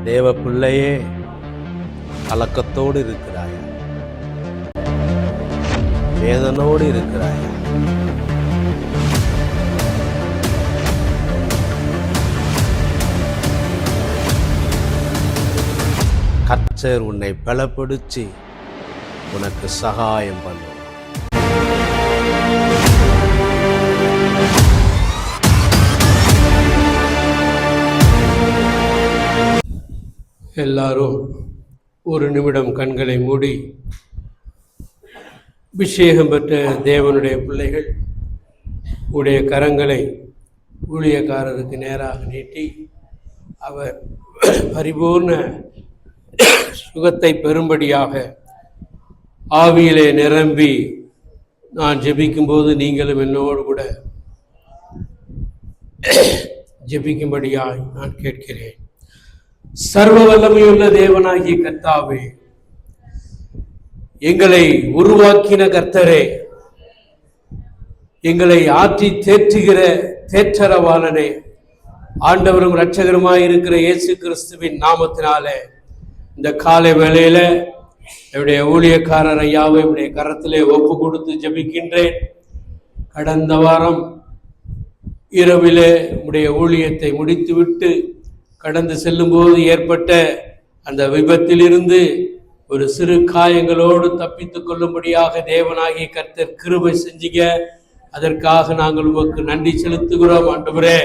தேவ பிள்ளையே, கலக்கத்தோடு இருக்கிறாயா? வேதனோடு இருக்கிறாயா? கர்த்தர் உன்னை பலப்படுத்தி உனக்கு சகாயம் பண்ணுவார். எல்லாரும் ஒரு நிமிடம் கண்களை மூடி, அபிஷேகம் பெற்ற தேவனுடைய பிள்ளைகள் உடைய கரங்களை ஊழியக்காரருக்கு நேராக நீட்டி அவர் பரிபூர்ண சுகத்தை பெறும்படியாக ஆவியிலே நிரம்பி நான் ஜெபிக்கும்போது நீங்களும் என்னோடு கூட ஜெபிக்கும்படியாய் நான் கேட்கிறேன். சர்வ வல்லமையுள்ள தேவனாகிய கர்த்தாவே, எங்களை உருவாக்கின கர்த்தரே, எங்களை ஆற்றி தேற்றுகிற தேற்றரவாளனே, ஆண்டவரும் இரட்சகருமாய் இருக்கிற இயேசு கிறிஸ்துவின் நாமத்தினாலே இந்த காலை வேளையில என்னுடைய ஊழியக்காரர் ஐயாவை என்னுடைய கரத்திலே ஒப்பு கொடுத்து ஜெபிக்கின்றேன். கடந்த வாரம் இரவிலே உடைய ஊழியத்தை முடித்துவிட்டு கடந்து செல்லும்போது ஏற்பட்ட அந்த விபத்திலிருந்து ஒரு சிறு காயங்களோடு தப்பித்துக் கொள்ளும்படியாக தேவனாகிய கர்த்தர் கிருபை செஞ்சீங்க. அதற்காக நாங்கள் உமக்கு நன்றி செலுத்துகிறோம் ஆண்டவரே.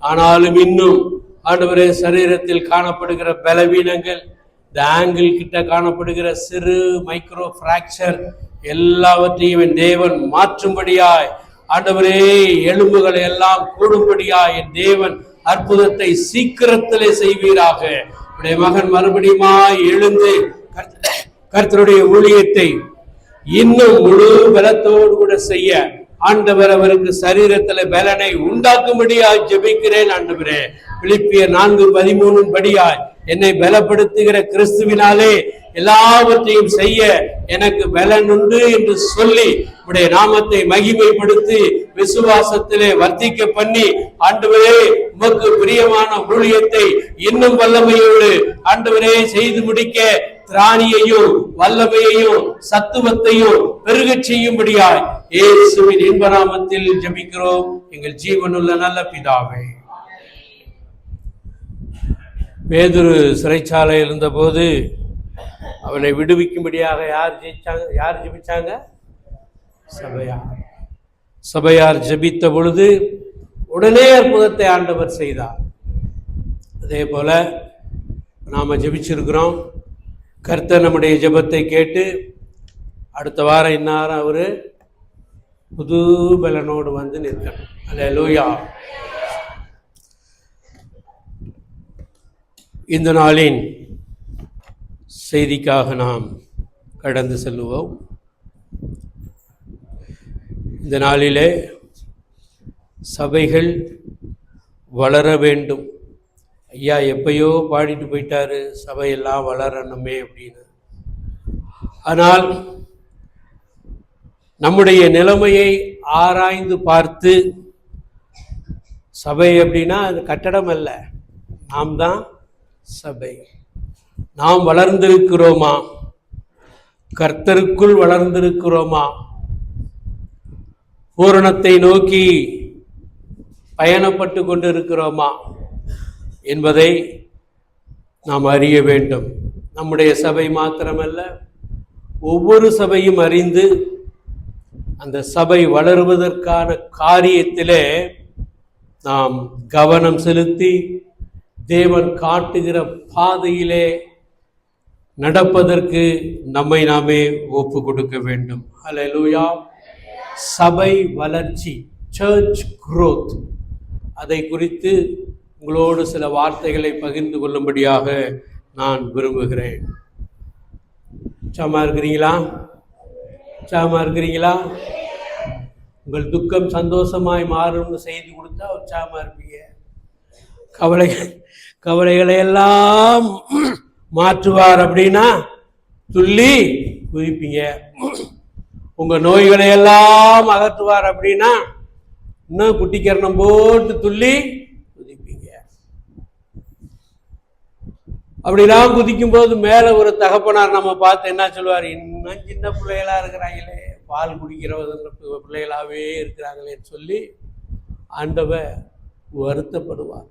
ஆனாலும் இன்னும் ஆண்டவரே, சரீரத்தில் காணப்படுகிற பலவீனங்கள், இந்த ஆங்கிள் கிட்ட காணப்படுகிற சிறு மைக்ரோ பிராக்சர் எல்லாவற்றையும் என் தேவன் மாற்றும்படியாய், ஆண்டவரே எலும்புகளை எல்லாம் கூடும்படியாய் என் தேவன் அற்புதத்தை சீக்கிரத்திலே செய்வீராக. உடைய மகன் மறுபடியுமாய் எழுந்து கர்த்தருடைய ஊழியத்தை இன்னும் முழு பலத்தோடு கூட செய்ய ஆண்டவர் அவருக்கு சரீரத்திலே பலனை உண்டாக்கும்படியாய் ஜெபிக்கிறேன். ஆண்டவரே, பிலிப்பியர் 4:13 படியாய் என்னை பலப்படுத்துகிற கிறிஸ்துவினாலே எல்லாவற்றையும் செய்ய எனக்கு பலன் உண்டு என்று சொல்லி உடைய நாமத்தை மகிமைப்படுத்தி விசுவாசத்திலே வர்த்திக்க பண்ணி ஆண்டவரே உமக்கு பிரியமான ஊழியத்தை இன்னும் வல்லமையோடு ஆண்டவரே செய்து முடிக்க திராணியையும் வல்லமையையும் சத்துவத்தையும் பெருகச் செய்யும்படியாய் இயேசுவின் இன்ப நாமத்தில் ஜெபிக்கிறோம் எங்கள் ஜீவனுள்ள நல்ல பிதாவே. பேதுரு சிறைச்சாலை இருந்தபோது அவனை விடுவிக்கும்படியாக யார் ஜெபிச்சாங்க? சபையார் ஜெபித்த பொழுது உடனே அற்புதத்தை ஆண்டவர் செய்தார். அதே போல நாம ஜெபிச்சிருக்கிறோம். கர்த்தர் நம்முடைய ஜெபத்தை கேட்டு அடுத்த வாரம் இன்னாரம் அவரு புது பலனோடு வந்து நிற்கணும். அல்லேலூயா. இந்த நாளின் செய்திக்காக நாம் கடந்து செல்லுவோம். இந்த நாளிலே சபைகள் வளர வேண்டும். ஐயா எப்பயோ பாடிட்டு போயிட்டாரு, சபையெல்லாம் வளரணுமே அப்படின்னு. ஆனால் நம்முடைய நிலைமையை ஆராய்ந்து பார்த்து, சபை அப்படின்னா அது கட்டடம் அல்ல, நாம் தான் சபை. நாம் வளர்ந்திருக்கிறோமா? கர்த்தருக்குள் வளர்ந்திருக்கிறோமா? பூரணத்தை நோக்கி பயணப்பட்டு கொண்டிருக்கிறோமா என்பதை நாம் அறிய வேண்டும். நம்முடைய சபை மாத்திரமல்ல, ஒவ்வொரு சபையும் அறிந்து அந்த சபை வளருவதற்கான காரியத்திலே நாம் கவனம் செலுத்தி தேவன் காட்டுகிற பாதையிலே நடப்பதற்கு நம்மை நாமே ஒப்பு கொடுக்க வேண்டும். அல்லேலூயா. சபை வளர்ச்சி, சர்ச் growth, அதை குறித்து உங்களோடு சில வார்த்தைகளை பகிர்ந்து கொள்ளும்படியாக நான் விரும்புகிறேன். உற்சாகமா இருக்கிறீங்களா? உற்சாகமா இருக்கிறீங்களா? உங்கள் துக்கம் சந்தோஷமாய் மாறும்னு செய்தி கொடுத்தா உற்சாகமா இருப்பீங்க. கவலைகளை எல்லாம் மாற்றுவார் அப்படின்னா துள்ளி குதிப்பீங்க. உங்க நோய்களை எல்லாம் அகற்றுவார் அப்படின்னா இன்னும் குட்டிக்கரணம் போட்டு துள்ளி குதிப்பீங்க. அப்படிலாம் குதிக்கும் போது மேல ஒரு தகப்பனார் நம்ம பார்த்து என்ன சொல்லுவார், இன்னும் சின்ன பிள்ளைகளா இருக்கிறாங்களே, பால் குடிக்கிற பிள்ளைகளாவே இருக்கிறாங்களேன்னு சொல்லி ஆண்டவர் வருத்தப்படுவார்.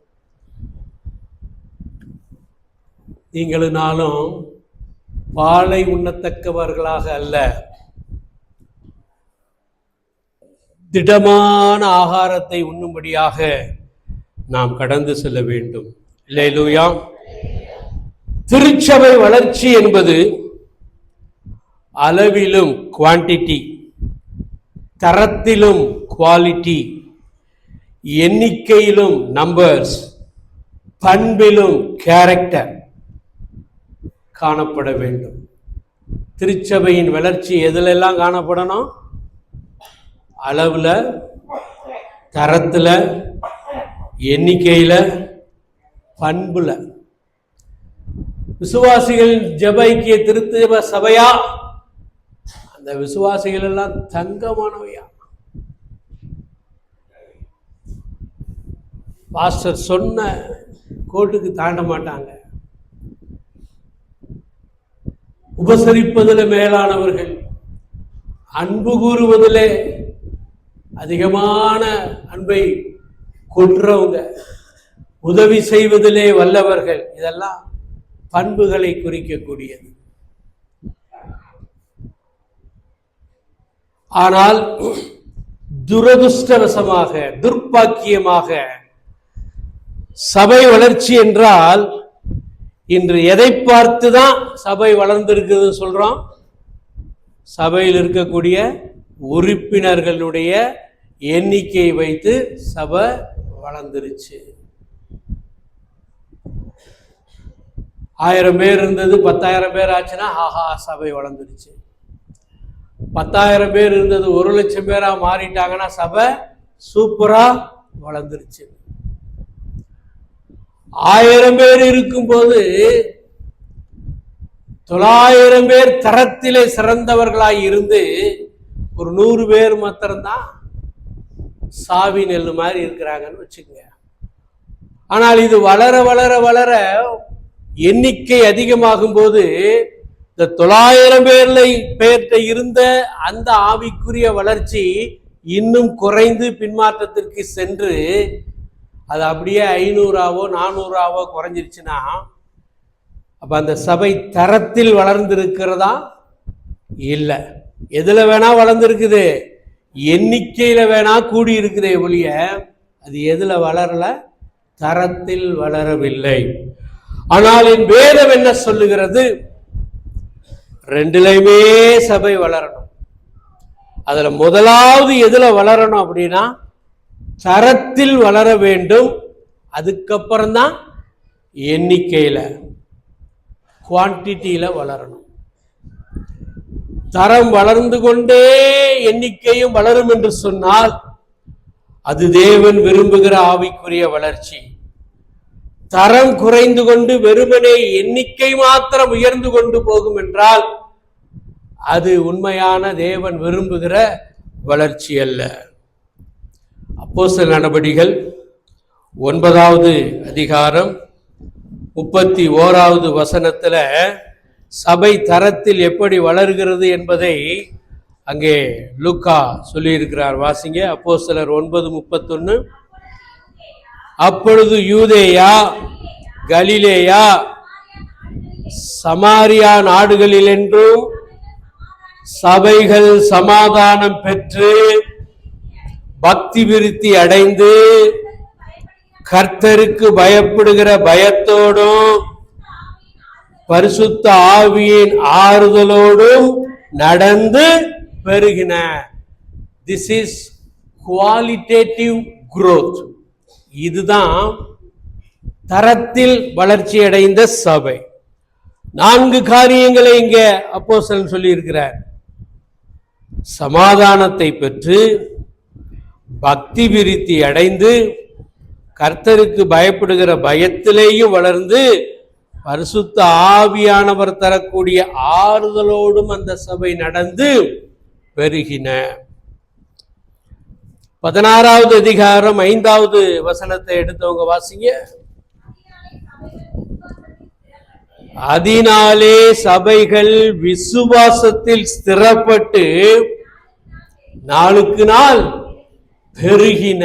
நீங்களும் நானும் பாலை உண்ணத்தக்கவர்களாக அல்ல, திடமான ஆகாரத்தை உண்ணும்படியாக நாம் கடந்து செல்ல வேண்டும். அல்லேலூயா. திருச்சபை வளர்ச்சி என்பது அளவிலும் குவான்டிட்டி, தரத்திலும் குவாலிட்டி, எண்ணிக்கையிலும் நம்பர்ஸ், பண்பிலும் கேரக்டர் காணப்பட வேண்டும். திருச்சபையின் வளர்ச்சி எதிலெல்லாம் காணப்படணும்? அளவுல, தரத்துல, எண்ணிக்கையில, பண்புல. விசுவாசிகள் ஜெப ஐக்கிய திருத்தப சபையா? அந்த விசுவாசிகள் எல்லாம் தங்கமானவையா? பாஸ்டர் சொன்ன கோட்டுக்கு தாண்ட மாட்டாங்க. உபசரிப்பதில் மேலானவர்கள், அன்பு கூறுவதிலே அதிகமான அன்பை கொன்றவங்க, உதவி செய்வதிலே வல்லவர்கள். இதெல்லாம் பண்புகளை குறிக்கக்கூடியது. ஆனால் துரதிருஷ்டவசமாக, துர்ப்பாக்கியமாக சபை வளர்ச்சி என்றால் இன்று எதை பார்த்துதான் சபை வளர்ந்திருக்குது சொல்றோம்? சபையில் இருக்கக்கூடிய உறுப்பினர்களுடைய எண்ணிக்கையை வைத்து சபை வளர்ந்துருச்சு. 1000 பேர் இருந்தது 10,000 பேர் ஆச்சுன்னா ஆஹா சபை வளர்ந்துருச்சு. 10,000 பேர் இருந்தது 1,00,000 பேரா மாறிட்டாங்கன்னா சபை சூப்பரா வளர்ந்துருச்சு. 1000 பேர் இருக்கும்போது 900 பேர் தரத்திலே சிறந்தவர்களாய் இருந்து ஒரு 100 பேர் மாத்திரம்தான் சாவி நெல் மாதிரி இருக்கிறாங்கன்னு வச்சுக்கோங்க. ஆனால் இது வளர வளர வளர எண்ணிக்கை அதிகமாகும் போது இந்த 900 பேர்கிட்ட இருந்த அந்த ஆவிக்குரிய வளர்ச்சி இன்னும் குறைந்து பின்மாற்றத்திற்கு சென்று அது அப்படியே 500ஆவோ 400ஆவோ குறைஞ்சிருச்சுன்னா அப்ப அந்த சபை தரத்தில் வளர்ந்திருக்கிறதா? இல்லை. எதுல வேணா வளர்ந்துருக்குது, எண்ணிக்கையில வேணா கூடி இருக்குதே ஒழிய அது எதுல வளரல? தரத்தில் வளரவில்லை. ஆனால் என் வேதம் என்ன சொல்லுகிறது? ரெண்டுலையுமே சபை வளரணும். அதுல முதலாவது எதுல வளரணும் அப்படின்னா தரத்தில் வளர வேண்டும். அதுக்கப்புறம்தான் எண்ணிக்கையில, குவான்டிட்டியில வளரணும். தரம் வளர்ந்து கொண்டே எண்ணிக்கையும் வளரும் என்று சொன்னால் அது தேவன் விரும்புகிற ஆவிக்குரிய வளர்ச்சி. தரம் குறைந்து கொண்டு வெறுமனே எண்ணிக்கை மாத்திரம் உயர்ந்து கொண்டு போகும் என்றால் அது உண்மையான தேவன் விரும்புகிற வளர்ச்சி அல்ல. அப்போஸ்தலர் நடபடிகள் 9வது அதிகாரம் 31வது வசனத்துல சபை தரத்தில் எப்படி வளர்கிறது என்பதை அங்கே லூக்கா சொல்லியிருக்கிறார். வாசிங்க. அப்போஸ்தலர் 9:31. அப்பொழுது யூதேயா, கலிலேயா, சமாரியா நாடுகளில் என்றும் சபைகள் சமாதானம் பெற்று பக்தி விருத்தி அடைந்து கர்த்தருக்கு பயப்படுகிற பயத்தோடும் பரிசுத்த ஆவியின் ஆறுதலோடும் நடந்து பெருகின. This is qualitative growth. இதுதான் தரத்தில் வளர்ச்சி அடைந்த சபை. 4 காரியங்களை இங்க அப்போஸ்தலன் சொல்லி இருக்கிறார். சமாதானத்தை பெற்று பக்தி விருத்தி அடைந்து கர்த்தருக்கு பயப்படுகிற பயத்திலேயும் வளர்ந்து பரிசுத்த ஆவியானவர் தரக்கூடிய ஆறுதலோடும் அந்த சபை நடந்து பெருகின. 16வது அதிகாரம் 5வது வசனத்தை எடுத்தவங்க வாசிங்க. அதனாலே சபைகள் விசுவாசத்தில் ஸ்திரப்பட்டு நாளுக்கு நாள் பெருகின.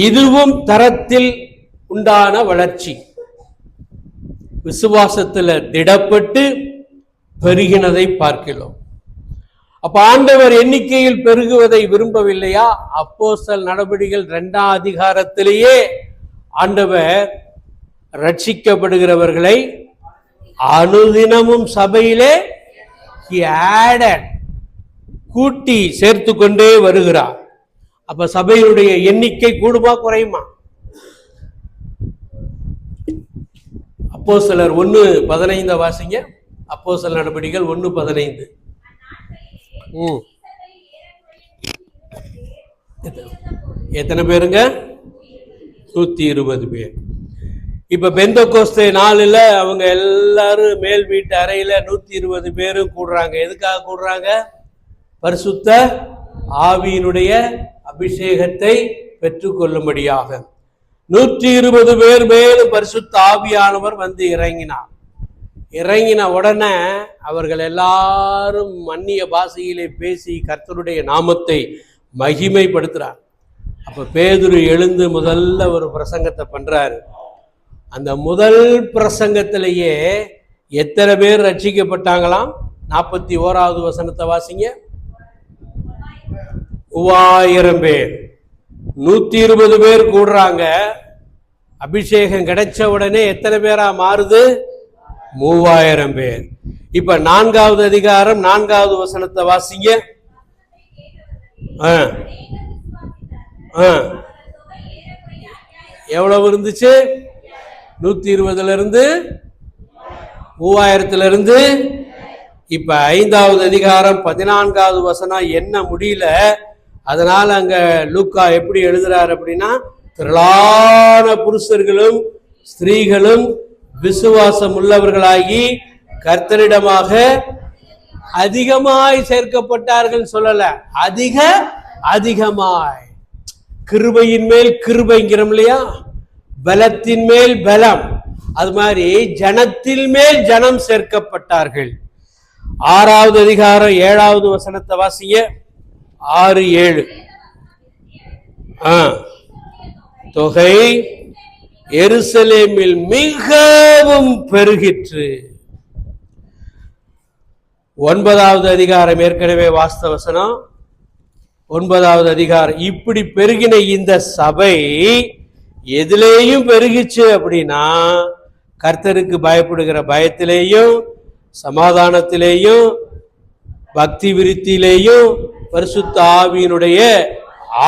இதுவும் தரத்தில் உண்டான வளர்ச்சி. விசுவாசத்தில் திடப்பட்டு பெருகினதை பார்க்கிறோம். அப்ப ஆண்டவர் எண்ணிக்கையில் பெருகுவதை விரும்பவில்லையா? அப்போஸ்தலர் நடபடிகள் 2ஆம் அதிகாரத்திலேயே ஆண்டவர் ரட்சிக்கப்படுகிறவர்களை அனுதினமும் சபையிலே கூட்டி சேர்த்து கொண்டே வருகிறார். அப்ப சபையுடைய எண்ணிக்கை கூடுமா குறையுமா? அப்போஸ்தலர் 1:15 வாசிங்க. அப்போஸ்தலர் நடபடிகள் 1:15. எத்தனை பேருங்க? 120 பேர். இப்ப பெந்தெகோஸ்தே நாளில் அவங்க எல்லாரும் மேல் வீட்டு அறையில 120 பேரும் கூடுறாங்க. எதுக்காக கூடுறாங்க? பரிசுத்த ஆவியினுடைய அபிஷேகத்தை பெற்றுக்கொள்ளும்படியாக. 120 பேர் மேலும் பரிசுத்த ஆவியானவர் வந்து இறங்கின உடனே அவர்கள் எல்லாரும் அந்நிய பாஷையிலே பேசி கர்த்தருடைய நாமத்தை மகிமைப்படுத்துறார். அப்ப பேதுரு எழுந்து முதல்ல ஒரு பிரசங்கத்தை பண்றாரு. அந்த முதல் பிரசங்கத்திலேயே எத்தனை பேர் ரட்சிக்கப்பட்டாங்களாம்? 41வது வசனத்தை வாசிங்க. 3000 பேர். 120 பேர் கூடுறாங்க. அபிஷேகம் கிடைச்ச உடனே எத்தனை பேரா மாறுது? 3000 பேர். இப்ப 4வது அதிகாரம் 4வது வசனத்தை வாசிங்க. எவ்வளவு இருந்துச்சு? 120 இருந்து 3000 இருந்து இப்ப 5வது அதிகாரம் 14வது வசனம் என்ன முடியல. அதனால அங்க லூக்கா எப்படி எழுதுறாரு அப்படின்னா, திரளான புருஷர்களும் ஸ்திரீகளும் விசுவாசம் உள்ளவர்களாகி கர்த்தரிடமாக அதிகமாய் சேர்க்கப்பட்டார்கள் சொல்லல, அதிகமாய். கிருபையின் மேல் கிருபைங்கிறோம் இல்லையா? பலத்தின் மேல் பலம். அது மாதிரி ஜனத்தின் மேல் ஜனம் சேர்க்கப்பட்டார்கள். 6வது அதிகாரம் 7வது வசனத்தை வாசிங்க. 6-7. தொகை எருசலேமில் மிகவும் பெருகிற்று. 9வது அதிகாரம் ஏற்கனவே வாஸ்த வசனம். 9வது அதிகாரம். இப்படி பெருகின இந்த சபை எதிலேயும் பெருகிச்சு அப்படின்னா, கர்த்தருக்கு பயப்படுகிற பயத்திலேயும், சமாதானத்திலேயும், பக்தி விருத்தியிலேயும், பரிசுத்த ஆவியினுடைய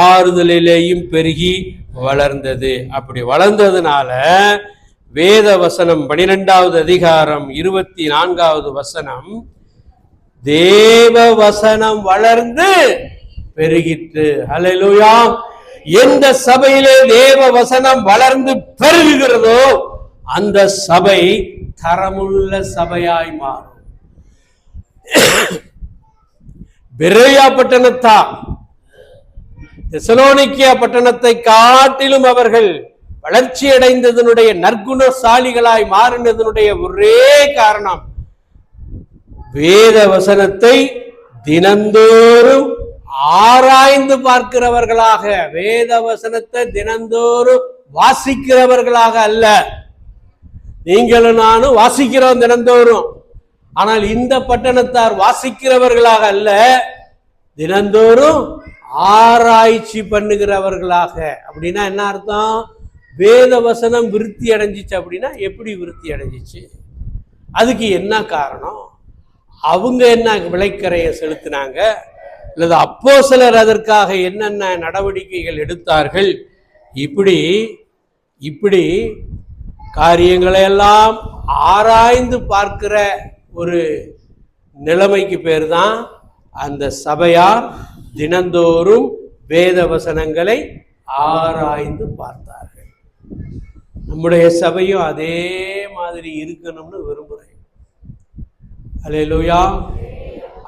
ஆறுதலிலேயும் பெருகி வளர்ந்தது. அப்படி வளர்ந்ததுனால வேத வசனம் 12வது அதிகாரம் 24வது வசனம், தேவ வசனம் வளர்ந்து பெருகிற்று. ஹல்லேலூயா. எந்த சபையிலே தேவ வசனம் வளர்ந்து பெருகுகிறதோ அந்த சபை தரமுள்ள சபையாய் மாறும். பெரேயா பட்டணத்தார் தெசலோனிக்கேயா பட்டணத்தை காட்டிலும் அவர்கள் வளர்ச்சி அடைந்ததனுடைய நற்குணசாலிகளாய் மாறினதனுடைய ஒரே காரணம், வேத வசனத்தை தினந்தோறும் ஆராய்ந்து பார்க்கிறவர்களாக, வேத வசனத்தை தினந்தோறும் வாசிக்கிறவர்களாக அல்ல. நீங்களும் நானும் வாசிக்கிறோம் தினந்தோறும். ஆனால் இந்த பட்டணத்தார் வாசிக்கிறவர்களாக அல்ல, தினந்தோறும் ஆராய்ச்சி பண்ணுகிறவர்களாக. அப்படின்னா என்ன அர்த்தம்? வேத வசனம் விருத்தி அடைஞ்சிச்சு அப்படின்னா எப்படி விருத்தி அடைஞ்சிச்சு? அதுக்கு என்ன காரணம்? அவங்க என்ன விளைக்கரையை செலுத்தினாங்க, அல்லது அப்போஸ்தலர் அதற்காக என்னென்ன நடவடிக்கைகள் எடுத்தார்கள்? இப்படி காரியங்களை எல்லாம் ஆராய்ந்து பார்க்கிற ஒரு நிலைமைக்கு பேர் தான் அந்த சபையார் தினந்தோறும் வேத வசனங்களை ஆராய்ந்து பார்த்தார்கள். நம்முடைய சபையும் அதே மாதிரி இருக்கணும்னு விரும்புகிறேன். அல்லேலூயா.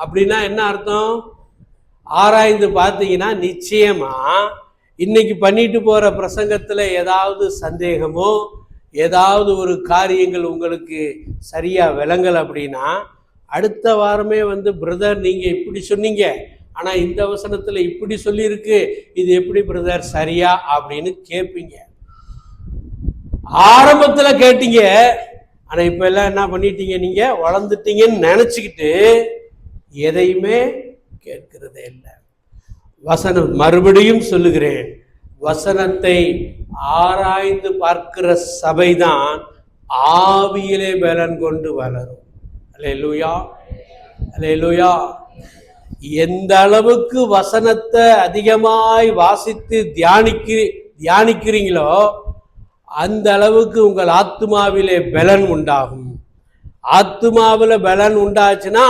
அப்படின்னா என்ன அர்த்தம்? ஆராய்ந்து பார்த்தீங்கன்னா நிச்சயமா இன்னைக்கு பண்ணிட்டு போற பிரசங்கத்துல ஏதாவது சந்தேகமோ ஏதாவது ஒரு காரியங்கள் உங்களுக்கு சரியா விளங்கல் அப்படின்னா அடுத்த வாரமே வந்து பிரதர் நீங்க இப்படி சொன்னீங்க, ஆனா இந்த வசனத்துல இப்படி சொல்லியிருக்கு, இது எப்படி பிரதர் சரியா அப்படின்னு கேட்பீங்க. ஆரம்பத்துல கேட்டீங்க, ஆனா இப்ப எல்லாம் என்ன பண்ணிட்டீங்க, நீங்க வளர்ந்துட்டீங்கன்னு நினைச்சுக்கிட்டு எதையுமே கேட்கிறதே இல்லை. வசனம், மறுபடியும் சொல்லுகிறேன், வசனத்தை ஆராய்ந்து பார்க்கிற சபைதான் ஆவியிலே பலன் கொண்டு வளரும். அல்லேலூயா, அல்லேலூயா. எந்த அளவுக்கு வசனத்தை அதிகமாய் வாசித்து தியானிக்கிறீங்களோ அந்த அளவுக்கு உங்கள் ஆத்துமாவிலே பலன் உண்டாகும். ஆத்துமாவில பலன் உண்டாச்சுன்னா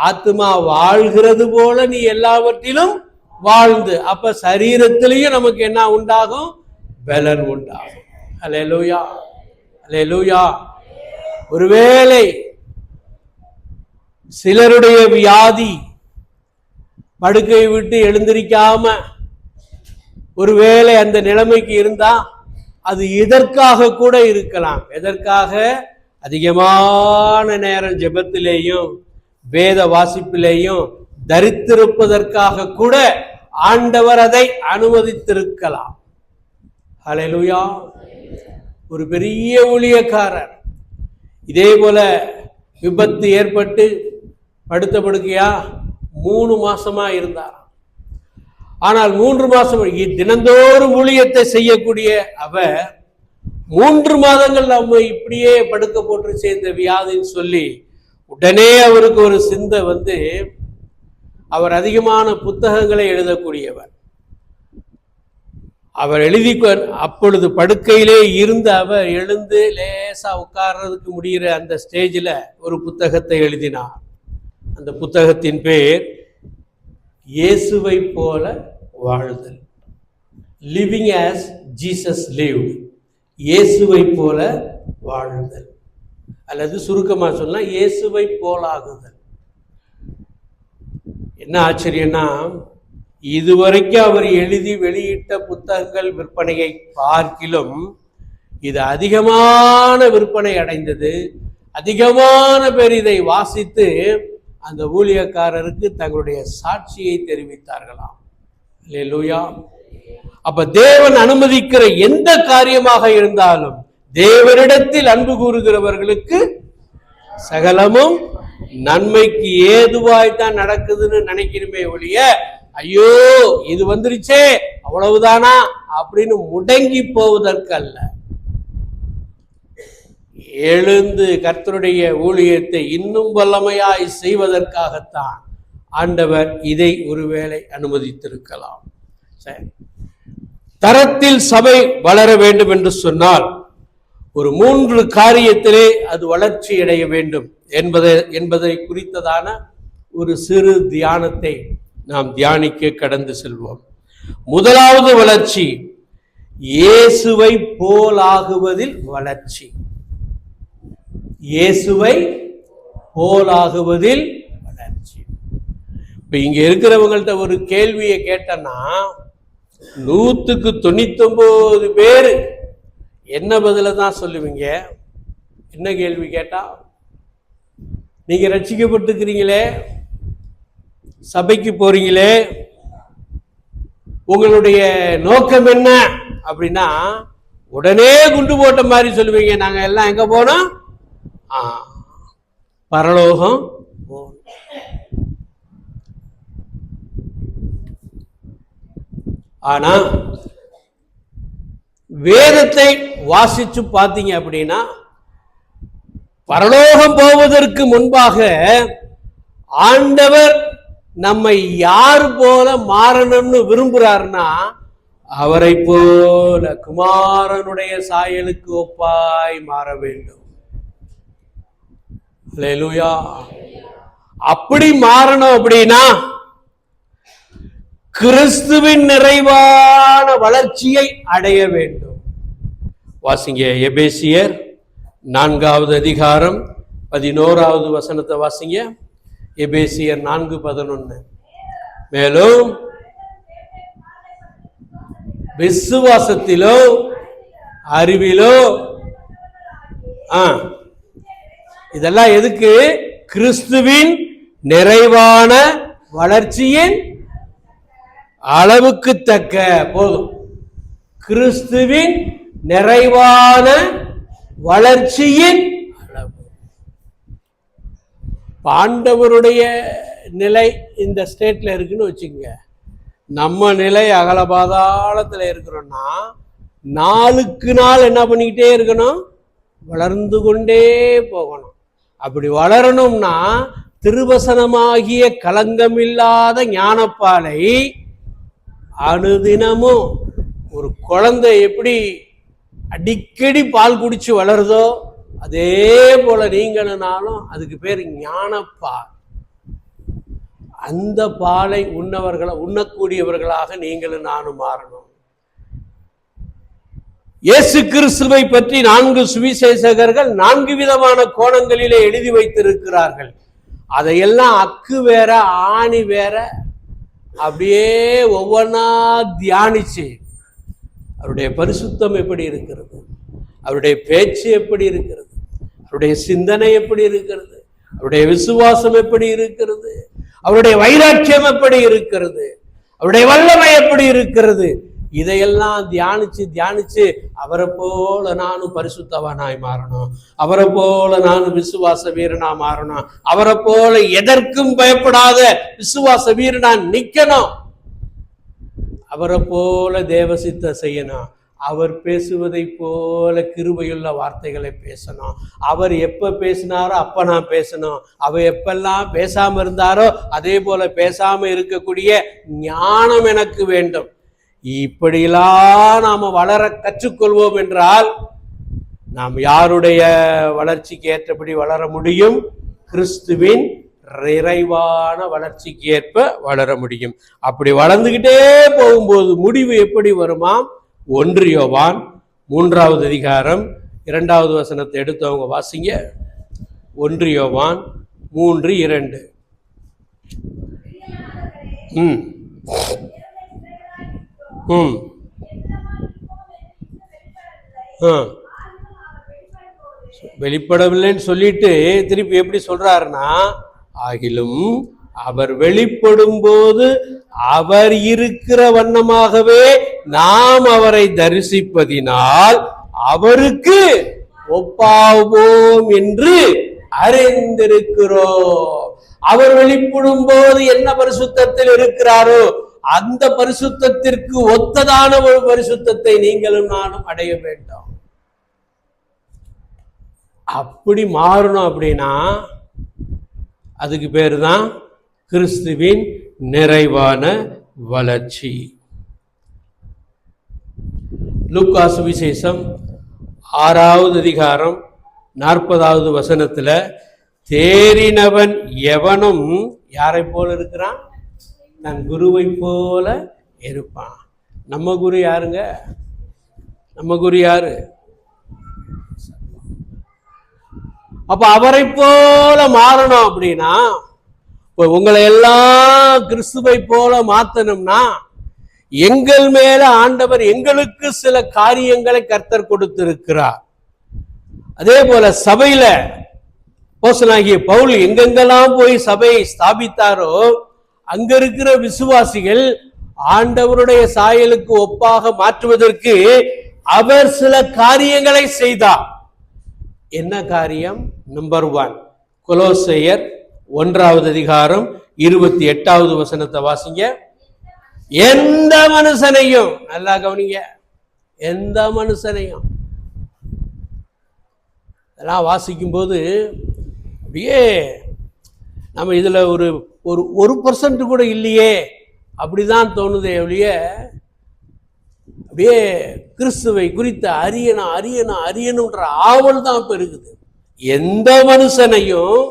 ஆத்துமா வாழ்கிறது போல நீ எல்லாவற்றிலும் வாழ்ந்து, அப்ப சரீரத்திலையும் நமக்கு என்ன உண்டாகும், பலன் உண்டாகும். அல்லேலூயா, அல்லேலூயா. ஒருவேளை சிலருடைய வியாதி படுக்கை விட்டு எழுந்திருக்காம ஒருவேளை அந்த நிலைமைக்கு இருந்தா அது இதற்காக கூட இருக்கலாம். எதற்காக? அதிகமான நேரம் ஜெபத்திலேயும் வேத வாசிப்பிலேயும் தரித்திருப்பதற்காக கூட ஆண்டவர் அதை அனுமதித்திருக்கலாம். ஹல்லேலூயா. ஒரு பெரிய ஊழியக்காரர் இதே போல விபத்து ஏற்பட்டு படுத்த படுக்கையா 3 மாசமா இருந்தார். ஆனால் 3 மாசம் தினந்தோறும் ஊழியத்தை செய்யக்கூடிய அவர் 3 மாதங்கள் நம்ம இப்படியே படுக்க போட்டு சேர்ந்த வியாதின்னு சொல்லி உடனே அவருக்கு ஒரு சிந்தை வந்து, அவர் அதிகமான புத்தகங்களை எழுதக்கூடியவர். அவர் அப்பொழுது படுக்கையிலே இருந்து அவர் எழுந்து லேசா உட்கார்றதுக்கு முடிகிற அந்த ஸ்டேஜில் ஒரு புத்தகத்தை எழுதினார். அந்த புத்தகத்தின் பேர் இயேசுவை போல வாழ்தல், லிவிங் ஆஸ் ஜீசஸ் லிவ்ட், இயேசுவை போல வாழ்தல், அல்லது சுருக்கமா சொன்னா இயேசுவை போலாகுதல். என்ன ஆச்சரியம்னா, இதுவரைக்கும் அவர் எழுதி வெளியிட்ட புத்தகங்கள் விற்பனையை பார்க்கிலும் இது அதிகமான விற்பனை அடைந்தது. அதிகமான பேர் இதை வாசித்து அந்த ஊழியக்காரருக்கு தங்களுடைய சாட்சியை தெரிவித்தார்களாம். அல்லேலூயா. அப்ப தேவன் அனுமதிக்கிற எந்த காரியமாக இருந்தாலும் தேவனிடத்தில் அன்பு கூறுகிறவர்களுக்கு சகலமும் நன்மைக்கு ஏதுவாய்த்தான் நடக்குதுன்னு நினைக்கிறமே ஒழிய, ஐயோ இது வந்துருச்சே அவ்வளவுதானா அப்படின்னு முடங்கி போவதற்கல்ல. எழுந்து கர்த்தருடைய ஊழியத்தை இன்னும் வல்லமையாய் செய்வதற்காகத்தான் ஆண்டவர் இதை ஒருவேளை அனுமதித்திருக்கலாம். தரத்தில் சபை வளர வேண்டும் என்று சொன்னால் ஒரு 3 காரியத்திலே அது வளர்ச்சி அடைய வேண்டும் என்பதை குறித்ததான ஒரு சிறு தியானத்தை நாம் தியானிக்க கடந்து செல்வோம். முதலாவது வளர்ச்சி, இயேசுவை போலாகுவதில் வளர்ச்சி. இயேசுவை போலாகுவதில் வளர்ச்சி. இப்ப இங்க இருக்கிறவங்கள்ட்ட ஒரு கேள்வியை கேட்டனா 100க்கு 99 பேர் என்ன பதில தான் சொல்லுவீங்க? என்ன கேள்வி கேட்டா, நீங்க ரட்சிக்கப்பட்டிருக்கிறீங்களே, சபைக்கு போறீங்களே, உங்களுடைய நோக்கம் என்ன அப்படின்னா உடனே குண்டு போட்ட மாதிரி சொல்லுவீங்க, நாங்க எல்லாம் எங்க போனோம், பரலோகம் போனோம். ஆனா வேதத்தை வாசிச்சு பார்த்தீங்க அப்படின்னா பரலோகம் போவதற்கு முன்பாக ஆண்டவர் நம்மை யார் போல மாறணும்னு விரும்புறாருன்னா அவரை போல குமாரனுடைய சாயலுக்கு ஒப்பாய் மாற வேண்டும். அல்லேலூயா. அப்படி மாறணும் அப்படின்னா கிறிஸ்துவின் நிறைவான வளர்ச்சியை அடைய வேண்டும். வாசிங்க, எபேசியர் 4வது அதிகாரம் 11வது வசனத்தை வாசிங்க. எபேசியர் 4:11. மேலும் விசுவாசத்திலோ அறிவிலோ இதெல்லாம் எதுக்கு? கிறிஸ்துவின் நிறைவான வளர்ச்சியின் அளவுக்கு தக்க. போதும். கிறிஸ்துவின் நிறைவான வளர்ச்சியின் அளவு. ஆண்டவருடைய நிலை இந்த ஸ்டேட்ல இருக்குன்னு வச்சுக்கோங்க. நம்ம நிலை அகல பாதாளத்துல இருக்கிறோம்னா நாளுக்கு நாள் என்ன பண்ணிக்கிட்டே இருக்கணும்? வளர்ந்து கொண்டே போகணும். அப்படி வளரணும்னா திருவசனமாகிய களங்கமில்லாத ஞானப்பாலை அனுதினமும் ஒரு குழந்தை எப்படி அடிக்கடி பால் குடிச்சு வளருதோ அதே போல நீங்களும் நானும், அதுக்கு பேர் ஞானப்பால். அந்த பாலை உண்ணக்கூடியவர்களாக நீங்களும் நானும் மாறணும். இயேசு கிறிஸ்துவை பற்றி 4 சுவிசேஷகர்கள் 4 விதமான கோணங்களிலே எழுதி வைத்திருக்கிறார்கள். அதையெல்லாம் அக்கு வேற ஆணி வேற அப்படியே ஒவ்வொன்னா தியானிச்சு அவருடைய பரிசுத்தம் எப்படி இருக்கிறது, அவருடைய பேச்சு எப்படி இருக்கிறது, அவருடைய சிந்தனை எப்படி இருக்கிறது, அவருடைய விசுவாசம் எப்படி இருக்கிறது, அவருடைய வைராக்கியம் எப்படி இருக்கிறது, அவருடைய வல்லமை எப்படி இருக்கிறது, இதையெல்லாம் தியானிச்சு அவரை போல நானும் பரிசுத்தவனாய் மாறணும், அவரை போல நானும் விசுவாச வீரனா மாறணும், அவரை போல எதற்கும் பயப்படாத விசுவாச வீரனா நிக்கணும், அவரை போல தேவசித்த செய்யணும், அவர் பேசுவதை போல கிருபையுள்ள வார்த்தைகளை பேசணும், அவர் எப்ப பேசினாரோ அப்ப நான் பேசணும், அவர் எப்பெல்லாம் பேசாம இருந்தாரோ அதே போல பேசாம இருக்கக்கூடிய ஞானம் எனக்கு வேண்டும். இப்படியெல்லாம் நாம வளர கற்றுக்கொள்வோம் என்றால் நாம் யாருடைய வளர்ச்சிக்கு ஏற்றபடி வளர முடியும்? கிறிஸ்துவின் நிறைவான வளர்ச்சிக்கு ஏற்ப வளர முடியும். அப்படி வளர்ந்துகிட்டே போகும்போது முடிவு எப்படி வருமாம்? 1 யோவான் 3வது அதிகாரம் 2வது வசனத்தை எடுத்தவங்க வாசிங்க. 1 யோவான் 3:2. வெளிப்படவில்லைன்னு சொல்லிட்டு திருப்பி எப்படி சொல்றாருன்னா, ஆகிலும் அவர் வெளிப்படும் போது அவர் இருக்கிற வண்ணமாகவே நாம் அவரை தரிசிப்பதினால் அவருக்கு ஒப்பாவோம் என்று அறிந்திருக்கிறோம். அவர் வெளிப்படும் போது என்ன பரிசுத்தத்தில் இருக்கிறாரோ அந்த பரிசுத்தத்திற்கு ஒத்ததான ஒரு பரிசுத்தத்தை நீங்களும் நானும் அடைய வேண்டும். அப்படி மாறணும். அப்படின்னா அதுக்கு பேரு தான் கிறிஸ்துவின் நிறைவான வளர்ச்சி. லூக்கா சுவிசேஷம் 6வது அதிகாரம் 40வது வசனத்துல, தேறினவன் எவனும் யாரை போல இருக்கிறான்? தன் குருவை போல இருப்பான். நம்ம குரு யாருங்க? நம்ம குரு யாரு? அப்ப அவரை போல மாறணும். அப்படின்னா உங்களை எல்லாம் கிறிஸ்துவை போல மாத்தணும்னா எங்கள் மேல ஆண்டவர் எங்களுக்கு சில காரியங்களை கர்த்தர் கொடுத்திருக்கிறார். அதே போல சபையில அப்போஸ்தலனாகிய பவுல் எங்கெங்கெல்லாம் போய் சபையை ஸ்தாபித்தாரோ அங்க இருக்கிற விசுவாசிகள் ஆண்டவருடைய சாயலுக்கு ஒப்பாக மாற்றுவதற்கு அவர் சில காரியங்களை செய்தார். என்ன காரியம்? நம்பர் 1, கொலோசையர் 1வது அதிகாரம் 28வது வசனத்தை வாசிங்க. எந்த மனுஷனையும், நல்லா கவனிங்க, எந்த மனுஷனையும் இதெல்லாம் வாசிக்கும் போது அப்படியே நம்ம இதுல ஒரு 1% கூட இல்லையே அப்படிதான் தோணுதே ஒழிய, அப்படியே கிறிஸ்துவை குறித்த அறியணுன்ற ஆவல் தான் இப்ப இருக்குது. எந்த மனுஷனையும்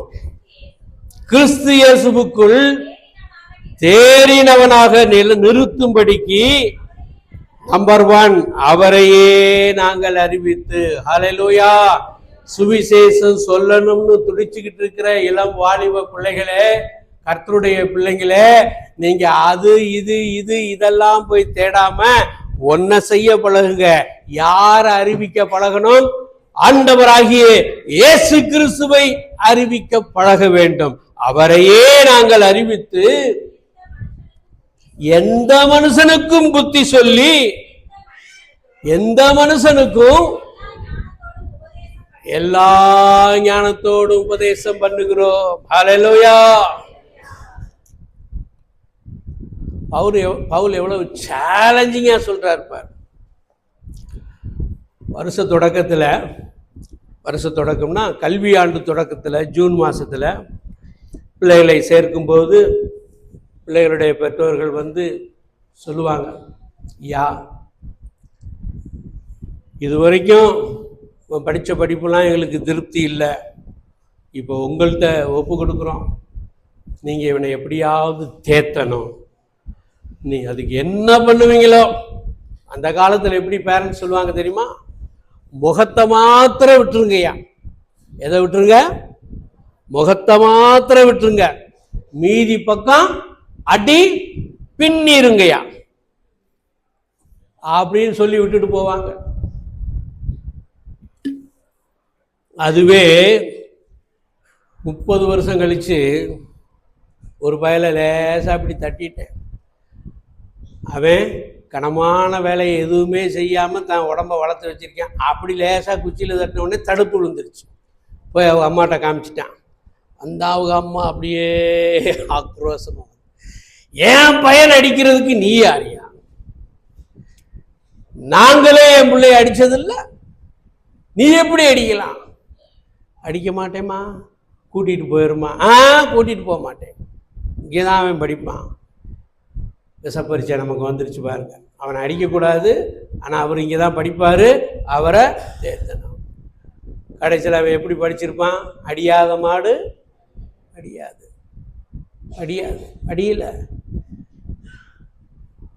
கிறிஸ்து இயேசுவுக்குள் தேறினவனாக நிறுத்தும்படிக்கு நம்பர் 1 அவரையே நாங்கள் அறிவித்து, ஹல்லேலூயா, சுவிசேஷம் சொல்லணும்னு துடிச்சுக்கிட்டு இருக்கிற இளம் வாலிப பிள்ளைகளே, கர்த்தருடைய பிள்ளைங்களே, நீங்க அது இதெல்லாம் போய் தேடாம ஒன்ன செய்ய பழகுங்க. யார அறிவிக்க பழகணும்? ஆண்டவராகிய இயேசு கிறிஸ்துவை அறிவிக்க பழக வேண்டும். அவரையே நாங்கள் அறிவித்து எந்த மனுஷனுக்கும் புத்தி சொல்லி எந்த மனுஷனுக்கும் எல்லா ஞானத்தோடும் உபதேசம் பண்ணுகிறோம். ஹல்லேலூயா. பவுல் எவ்வளவு சேலஞ்சிங்கா சொல்றாரு பார். வருஷ தொடக்கம்னா கல்வி ஆண்டு தொடக்கத்தில் ஜூன் மாசத்துல பிள்ளைகளை சேர்க்கும்போது பிள்ளைகளுடைய பெற்றோர்கள் வந்து சொல்லுவாங்க, யா இது வரைக்கும் படித்த படிப்புலாம் எங்களுக்கு திருப்தி இல்லை, இப்போ உங்கள்கிட்ட ஒப்பு கொடுக்குறோம், நீங்கள் இவனை எப்படியாவது தேத்தணும், நீ அதுக்கு என்ன பண்ணுவீங்களோ. அந்த காலத்தில் எப்படி பேரண்ட்ஸ் சொல்லுவாங்க தெரியுமா? முகத்தை மாத்திரம் விட்டுருங்கய்யா. எதை விட்டுருங்க? முகத்தை மாத்திரம் விட்டுருங்க, மீதி பக்கம் அடி பின்னிருங்கய்யா அப்படின்னு சொல்லி விட்டுட்டு போவாங்க. அதுவே 30 வருஷம் கழிச்சு ஒரு பயலை லேசா அப்படி தட்டிட்டேன். அவன் கனமான வேலையை எதுவுமே செய்யாமல் தான் உடம்ப வளர்த்து வச்சிருக்கான். அப்படி லேசாக குச்சியில் தட்டின உடனே தடுப்பு விழுந்துருச்சு. போய் அவங்க அம்மாட்ட காமிச்சிட்டான். அந்த அவங்க அம்மா அப்படியே ஆக்ரோஷமாக, ஏன் பையன் அடிக்கிறதுக்கு நீ யாரியா? நாங்களே என் பிள்ளைய அடிச்சதில்லை, நீ எப்படி அடிக்கலாம்? அடிக்க மாட்டேம்மா, கூட்டிகிட்டு போயிருமா? கூட்டிகிட்டு போக மாட்டேன், இங்கே தான் அவன் படிப்பான். விஷப்பரிச்சை நமக்கு வந்துருச்சு பாருங்க. அவனை அடிக்கக்கூடாது, ஆனால் அவர் இங்கே தான் படிப்பார், அவரை தேர்த்தணும். கடைசியில் அவன் எப்படி படிச்சிருப்பான்? அடியாத மாடு அடியல.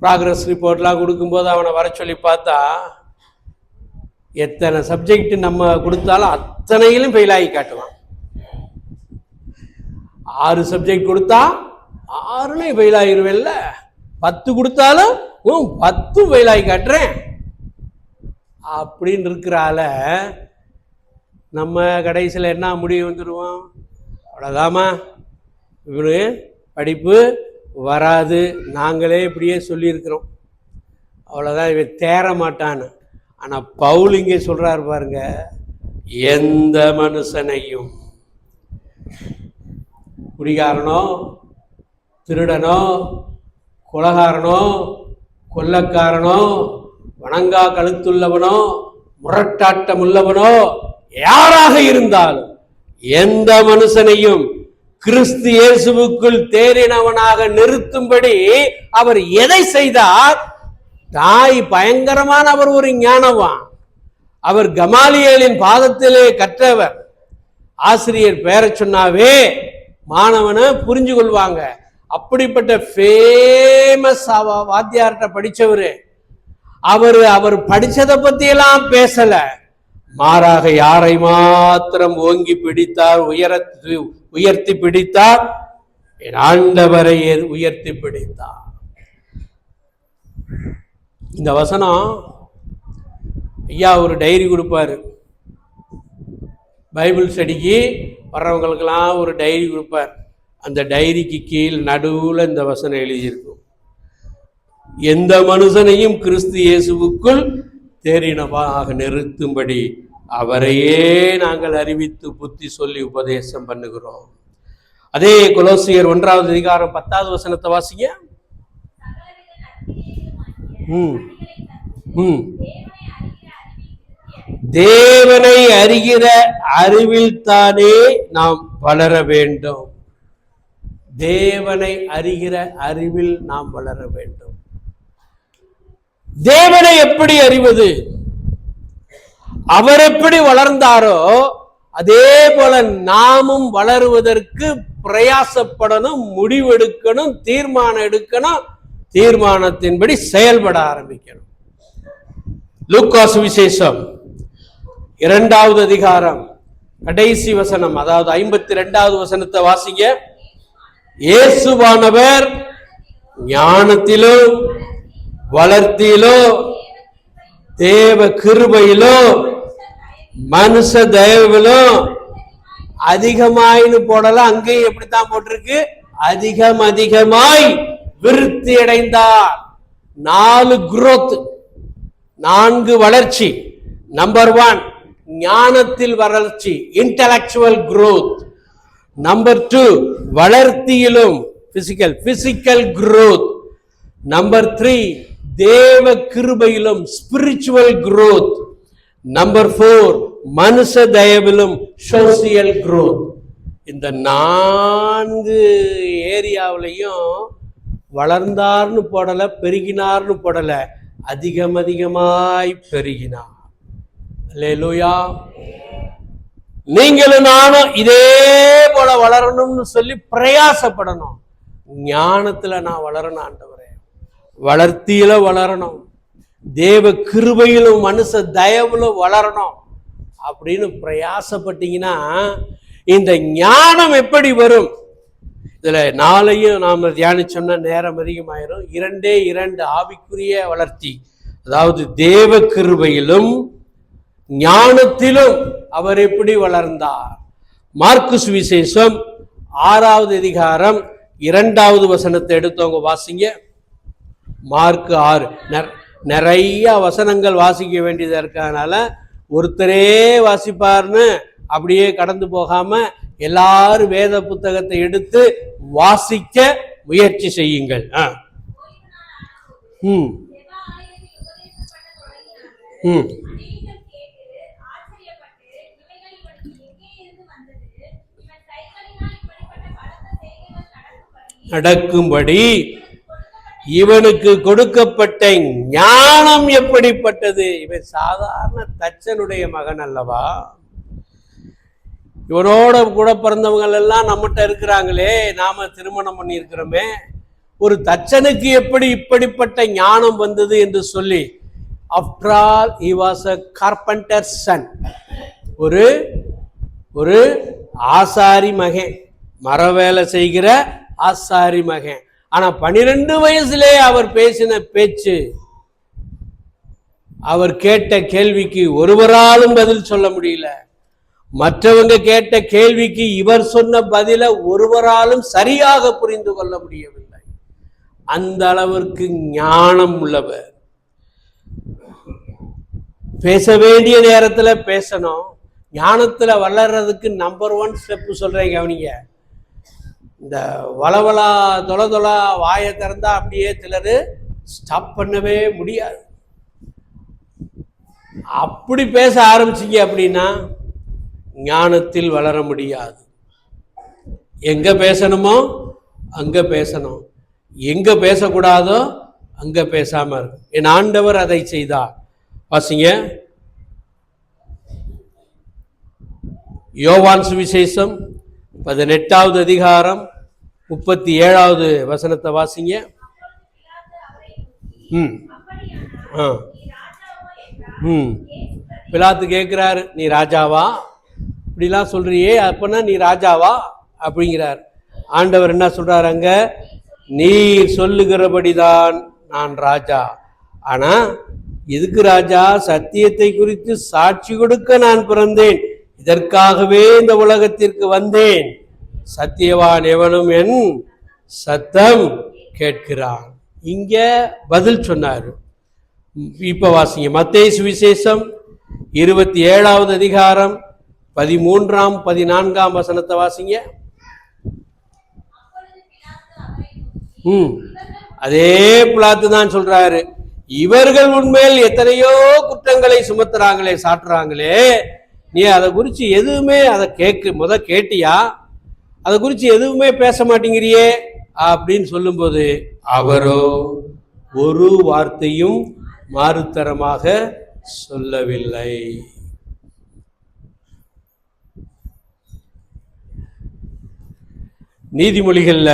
ப்ராக்ரஸ் ரிப்போர்ட்லாம் கொடுக்கும்போது அவனை வர சொல்லி பார்த்தா எத்தனை சப்ஜெக்ட் நம்ம கொடுத்தாலும் அத்தனையிலும் ஃபெயில் ஆகி காட்டுவான். 6 சப்ஜெக்ட் கொடுத்தா 6லையும் ஃபெயில் ஆகிருவேன்ல, 10 கொடுத்தாலும் 10 ஃபெயில் ஆகி காட்டுறேன் அப்படின்னு இருக்கிறால நம்ம கடைசியில் என்ன முடிவு வந்துடுவோம்? அவ்வளோதாமா, இவனு படிப்பு வராது, நாங்களே இப்படியே சொல்லியிருக்கிறோம், அவ்வளோதான், இவன் தேர மாட்டான்னு. ஆனால் பவுல் இங்கே சொல்றாரு பாருங்க, எந்த மனுஷனையும், குடிகாரனோ திருடனோ கொலகாரனோ கொல்லக்காரனோ வணங்கா கழுத்துள்ளவனோ முரட்டாட்டம் உள்ளவனோ யாராக இருந்தாலும் எந்த மனுஷனையும் கிறிஸ்து இயேசுவுக்குள் தேறினவனாக நிறுத்தும்படி அவர் எதை செய்தார்? தாய் பயங்கரமான அவர் ஒரு ஞானவான். அவர் கமாலியேலின் பாதத்திலே கற்றவர். ஆசிரியர் பேரை சொன்னாவே மாணவனை புரிஞ்சு கொள்வாங்க. அப்படிப்பட்ட ஃபேமஸ் வாத்தியார்கிட்ட படிச்சவரு. அவர் படிச்சதை பத்தி எல்லாம் பேசல, மாறாக யாரை மாத்திரம் ஓங்கி பிடித்தார், உயர்த்தி பிடித்தார், என் ஆண்டவரை உயர்த்தி பிடித்தார். இந்த வசனம் ஐயா ஒரு டைரி கொடுப்பாரு, பைபிள் ஸ்டடிக்கு வர்றவங்களுக்கெல்லாம் ஒரு டைரி கொடுப்பார். அந்த டைரிக்கு கீழ் நடுவில் இந்த வசனம் எழுதியிருக்கும், எந்த மனுஷனையும் கிறிஸ்து இயேசுவுக்குள் தேறினவாக நிறுத்தும்படி அவரையே நாங்கள் அறிவித்து புத்தி சொல்லி உபதேசம் பண்ணுகிறோம். அதே கொலோசியர் 1வது அதிகாரம் 10வது வசனத்தை வாசிங்க. தேவனை அறிகிற அறிவில் தானே நாம் வளர வேண்டும். தேவனை அறிகிற அறிவில் நாம் வளர வேண்டும். தேவனை எப்படி அறிவது? அவர் எப்படி வளர்ந்தாரோ அதே போல நாமும் வளருவதற்கு பிரயாசப்படணும், முடிவெடுக்கணும், தீர்மானம் எடுக்கணும், தீர்மானத்தின்படி செயல்பட ஆரம்பிக்கணும். லூக்கா சுவிசேஷம் 2வது அதிகாரம் கடைசி வசனம், அதாவது 52வது வசனத்தை வாசிங்க. இயேசுவானவர் ஞானத்திலோ வளர்த்தியிலோ தேவ கிருபையிலோ மனுஷ தயவிலும் அதிகமாயின்னு போடல, அங்கேயும் எப்படித்தான் போட்டிருக்கு, அதிகமாய் விருத்தி அடைந்தார். 4 growth, 4 வளர்ச்சி. நம்பர் 1 ஞானத்தில் வளர்ச்சி, இன்டலெக்சுவல் growth. நம்பர் 2 வளர்த்தியிலும் பிசிக்கல் growth. நம்பர் 3 தேவ கிருபையிலும் ஸ்பிரிச்சுவல் growth. நம்பர் 4 மனுஷ தயவிலும் சோசியல் growth. இந்த 4 ஏரியாவிலையும் வளர்ந்தார்னு போடல, பெருகினார்னு போடல, அதிகமாய் பெருகினார். அல்லேலூயா. நீங்களும் நானும் இதே போல வளரணும்னு சொல்லி பிரயாசப்படணும். ஞானத்துல நான் வளரணும் ஆண்டவரே, வளர்த்தியில வளரணும், தேவ கிருபையிலும் மனுஷ தயவிலும் வளரணும் அப்படின்னு பிரயாசப்பட்டீங்கன்னா இந்த ஞானம் எப்படி வரும்? இதுல 4ஐயும் நாம தியானிச்சோம்னா நேரம் அதிகமாயிரும். 2 ஆவிக்குரிய வளர்ச்சி, அதாவது தேவ கிருபையிலும் ஞானத்திலும் அவர் எப்படி வளர்ந்தார். மார்க்கு சுவிசேஷம் 6வது அதிகாரம் 2வது வசனத்தை எடுத்தவங்க வாசிங்க. மார்க்கு 6. நிறைய வசனங்கள் வாசிக்க வேண்டியதா இருக்கனால ஒருத்தரே வாசிப்பார்னு அப்படியே கடந்து போகாம எல்லாரும் வேத புத்தகத்தை எடுத்து வாசிக்க முயற்சி செய்யுங்கள். நடக்கும்படி இவனுக்கு கொடுக்கப்பட்ட ஞானம் எப்படிப்பட்டது? இவன் சாதாரண தச்சனுடைய மகன் அல்லவா? இவனோட கூட பிறந்தவங்க எல்லாம் நம்மகிட்ட இருக்கிறாங்களே, நாம திருமணம் பண்ணி இருக்கிறோமே, ஒரு தச்சனுக்கு எப்படி இப்படிப்பட்ட ஞானம் வந்தது என்று சொல்லி, after all he was a carpenter's son, ஒரு ஆசாரி மகன், மர வேலை செய்கிற ஆசாரி மகன். ஆனா 12 வயசுலே அவர் பேசின பேச்சு, அவர் கேட்ட கேள்விக்கு ஒருவராலும் பதில் சொல்ல முடியல. மற்றவங்க கேட்ட கேள்விக்கு இவர் சொன்ன பதில ஒருவராலும் சரியாக புரிந்து கொள்ள முடியவில்லை. அந்த அளவிற்கு ஞானம் உள்ளவர். பேச வேண்டிய நேரத்துல பேசணும். ஞானத்துல வளர்றதுக்கு நம்பர் 1 ஸ்டெப் சொல்றேன், கவனிங்க. இந்த வளவலா தொலை வாயை திறந்தா அப்படியே சிலரு ஸ்டாப் பண்ணவே முடியாது. அப்படி பேச ஆரம்பிச்சிங்க அப்படின்னா ஞானத்தில் வளர முடியாது. எங்க பேசணுமோ அங்க பேசணும், எங்க பேசக்கூடாதோ அங்க பேசாம இருக்கும். என் ஆண்டவர் அதை செய்தார். வாசிங்க, யோவான் சுவிசேஷம் 18வது அதிகாரம் 37வது வசனத்தை வாசிங்க. பிலாத்து கேட்கிறாரு, நீ ராஜாவா? இப்படிலாம் சொல்றியே, அப்பனா நீ ராஜாவா அப்படிங்கிறார். ஆண்டவர் என்ன சொல்றாரு அங்க? நீ சொல்லுகிறபடிதான் நான் ராஜா. ஆனா எதுக்கு ராஜா? சத்தியத்தை குறித்து சாட்சி கொடுக்க நான் பிறந்தேன், இதற்காகவே இந்த உலகத்திற்கு வந்தேன். சத்தியவான் எவனும் என் சத்தம் கேட்கிறான். இங்க பதில் சொன்னாரு. இப்ப வாசிங்க, மத்தேயு சுவிசேஷம் 27வது அதிகாரம் 13ஆம் 14ஆம் வசனத்தை வாசிங்க. அதே பிலாத்து தான் சொல்றாரு, இவர்கள் உண்மையில் எத்தனையோ குற்றங்களை சுமத்துறாங்களே, சாட்டுறாங்களே, நீ அதை குறிச்சு எதுவுமே அதை கேட்டியா? அதை குறிச்சு எதுவுமே பேச மாட்டேங்கிறியே அப்படின்னு சொல்லும்போது அவரோ ஒரு வார்த்தையும் மாறுத்தரமாக சொல்லவில்லை. நீதிமொழிகள்ல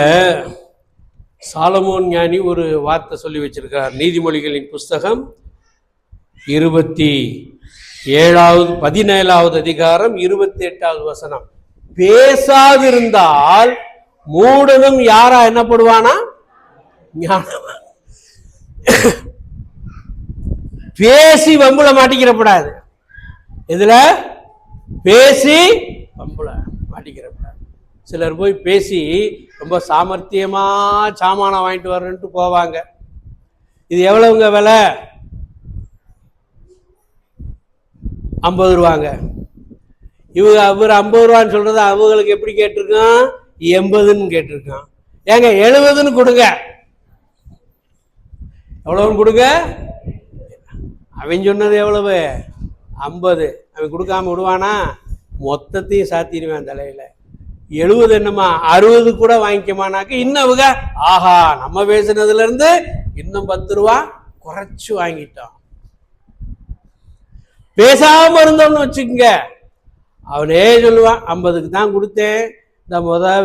சாலமோன் ஞானி ஒரு வார்த்தை சொல்லி வச்சிருக்கார். நீதிமொழிகளின் புஸ்தகம் 17வது அதிகாரம் 28வது வசனம். பேசாதிருந்தால் மூடனும் யாரா என்னப்படுவானா? ஞானவான். பேசி வம்புல மாட்டிக்கிறப்படாது. இதுல பேசி பம்புல மாட்டிக்கிறப்ப சிலர் போய் பேசி ரொம்ப சாமர்த்தியமா சாமானம் வாங்கிட்டு வர்றேன்ட்டு போவாங்க. இது எவ்வளவுங்க விலை? 50 ரூபாங்க. அவர் 50 ரூபான்னு சொல்றது அவங்களுக்கு எப்படி கேட்டிருக்கான்? 80ன்னு கேட்டிருக்கான். ஏங்க 70ன்னு கொடுங்க. எவ்வளவுன்னு கொடுங்க? அவன் சொன்னது எவ்வளவு? 50. அவன் கொடுக்காம விடுவானா? மொத்தத்தையும் சாத்திடுவேன் தலையில. 70 என்னமா 60 கூட வாங்கிக்கமானாக்க இன்னும் அவங்க ஆஹா நம்ம பேசுனதுல இருந்து இன்னும் 10 ரூபா குறைச்சு வாங்கிட்டோம். பேசாம இருந்தோம்னு வச்சுக்கோங்க, அவனே சொல்லுவான் 50க்கு தான் கொடுத்தேன், இந்த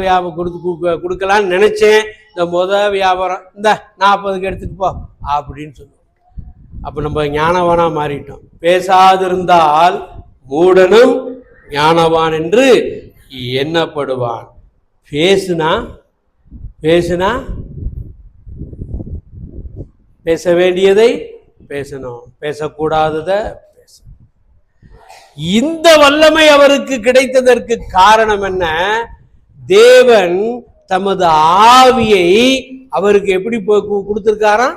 வியாபாரம் கொடுக்கலான்னு நினைச்சேன், இந்த வியாபாரம் இந்த 40க்கு எடுத்துட்டு போ அப்படின்னு சொல்லுவோம். அப்ப நம்ம ஞானவானா மாறிட்டோம். பேசாதிருந்தால் மூடனும் ஞானவான் என்று எண்ணப்படுவான். பேசுனா பேச வேண்டியதை பேசணும், பேசக்கூடாதத பேசணும். இந்த வல்லமை அவருக்கு கிடைத்ததற்கு காரணம் என்ன? தேவன் தமது ஆவியை அவருக்கு எப்படி கொடுத்திருக்காராம்?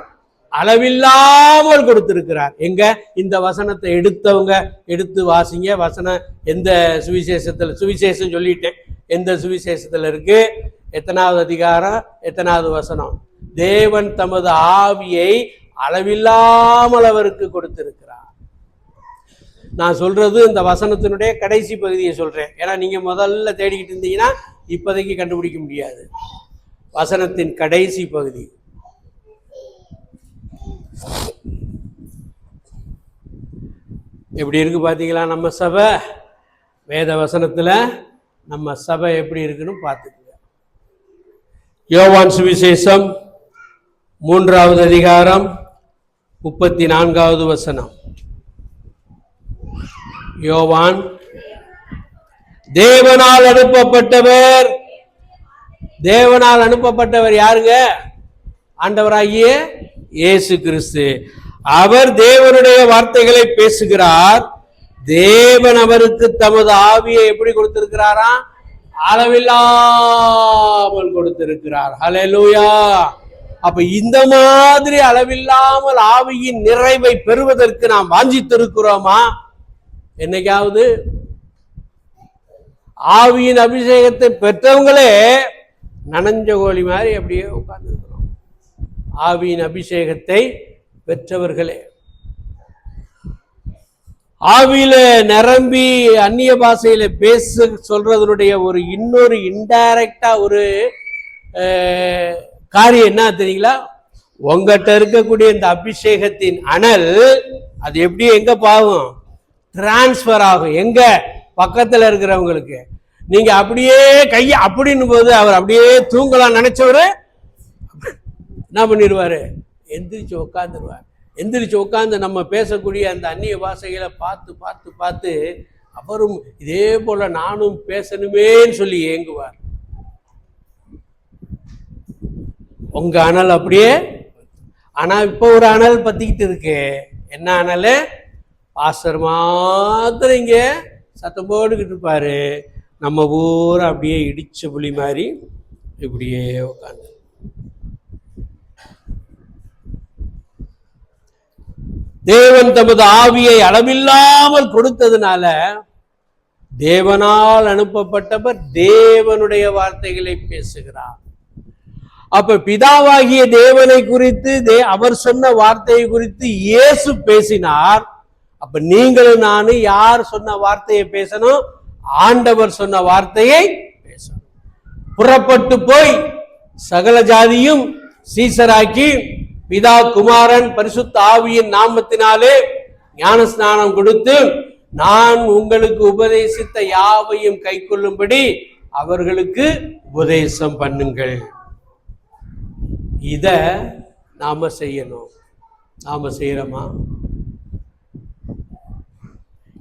அளவில்லாமல் கொடுத்திருக்கிறார். எங்க இந்த வசனத்தை எடுத்தவங்க எடுத்து வாசிங்க. வசனம் எந்த சுவிசேஷம் சொல்லிட்டேன், எந்த சுவிசேஷத்துல இருக்கு, எத்தனாவது அதிகாரம், எத்தனாவது வசனம்? தேவன் தமது ஆவியை அளவில்லாமல் அவருக்கு கொடுத்திருக்கிறார். நான் சொல்றது இந்த வசனத்தினுடைய கடைசி பகுதியை சொல்றேன். ஏன்னா நீங்க முதல்ல தேடிக்கிட்டு இருந்தீங்கன்னா இப்போதைக்கு கண்டுபிடிக்க முடியாது. வசனத்தின் கடைசி பகுதி. எப்படி இருக்கு பாத்தீங்களா? நம்ம சபை வேத வசனத்துல நம்ம சபை எப்படி இருக்குன்னு பார்த்துக்குங்க. யோவான் சுவிசேஷம் 3வது அதிகாரம் 34வது வசனம். யோவான் தேவனால் அனுப்பப்பட்டவர் யாருங்க? ஆண்டவராகிய இயேசு கிறிஸ்து. அவர் தேவனுடைய வார்த்தைகளை பேசுகிறார். தேவன் அவருக்கு தமது ஆவியை எப்படி கொடுத்திருக்கிறாரா? அளவில்லாமல் கொடுத்திருக்கிறார். ஹல்லேலூயா. அப்ப இந்த மாதிரி அளவில்லாமல் ஆவியின் நிறைவை பெறுவதற்கு நாம் வாஞ்சித்திருக்கிறோமா? என்னைக்காவது ஆவியின் அபிஷேகத்தை பெற்றவங்களே நனஞ்ச கோழி மாதிரி அப்படியே உட்கார்ந்து இருக்கிறோம். ஆவியின் அபிஷேகத்தை பெற்றவர்களே ஆவியில நிரம்பி அந்நிய பாஷையில பேச சொல்றதனுடைய ஒரு இன்னொரு இன்டைரக்டா ஒரு காரியம் என்ன தெரியுங்களா? உங்ககிட்ட இருக்கக்கூடிய இந்த அபிஷேகத்தின் அனல் அது எப்படி எங்க பாகும்? டிரான்ஸ்பர் ஆகும். எங்க? பக்கத்துல இருக்கிறவங்களுக்கு. நீங்க அப்படியே கைய அப்படின்னு போது அவர் அப்படியே தூங்கலாம் நினைச்சவரு என்ன பண்ணிடுவாரு? எந்திரிச்சு உட்காந்துருவார். எந்திரிச்சு உட்காந்து நம்ம பேசக்கூடிய அந்த அந்நிய பாஷைகளை பார்த்து பார்த்து பார்த்து அவரும் இதே போல நானும் பேசணுமேன்னு சொல்லி ஏங்குவார். உங்க அனல் அப்படியே. ஆனா இப்ப ஒரு அனல் பத்திக்கிட்டு இருக்கு. என்ன அனல்? பாஸ்டர் மாத்திரம் இங்க சத்தம் போட்டுக்கிட்டு இருப்பாரு, நம்ம ஊரை அப்படியே இடிச்ச புலி மாதிரி இப்படியே உட்காந்து. தேவன் தமது ஆவியை அளவில்லாமல் கொடுத்ததுனால தேவனால் அனுப்பப்பட்டவர் தேவனுடைய வார்த்தைகளை பேசுகிறார். அப்ப பிதாவாகிய தேவனை குறித்து அவர் சொன்ன வார்த்தையை குறித்து இயேசு பேசினார். அப்ப நீங்களும் நானும் யார் சொன்ன வார்த்தையை பேசணும்? ஆண்டவர் சொன்ன வார்த்தையை பேசணும். புறப்பட்டு போய் சகல ஜாதியும் சீசராக்கி பிதா குமாரன் பரிசுத்த ஆவியின் நாமத்தினாலே ஞான ஸ்நானம் கொடுத்து நான் உங்களுக்கு உபதேசித்த யாவையும் கைக்கொள்ளும்படி அவர்களுக்கு உபதேசம் பண்ணுங்கள். இத நாம செய்யணும். நாம செய்யறோமா?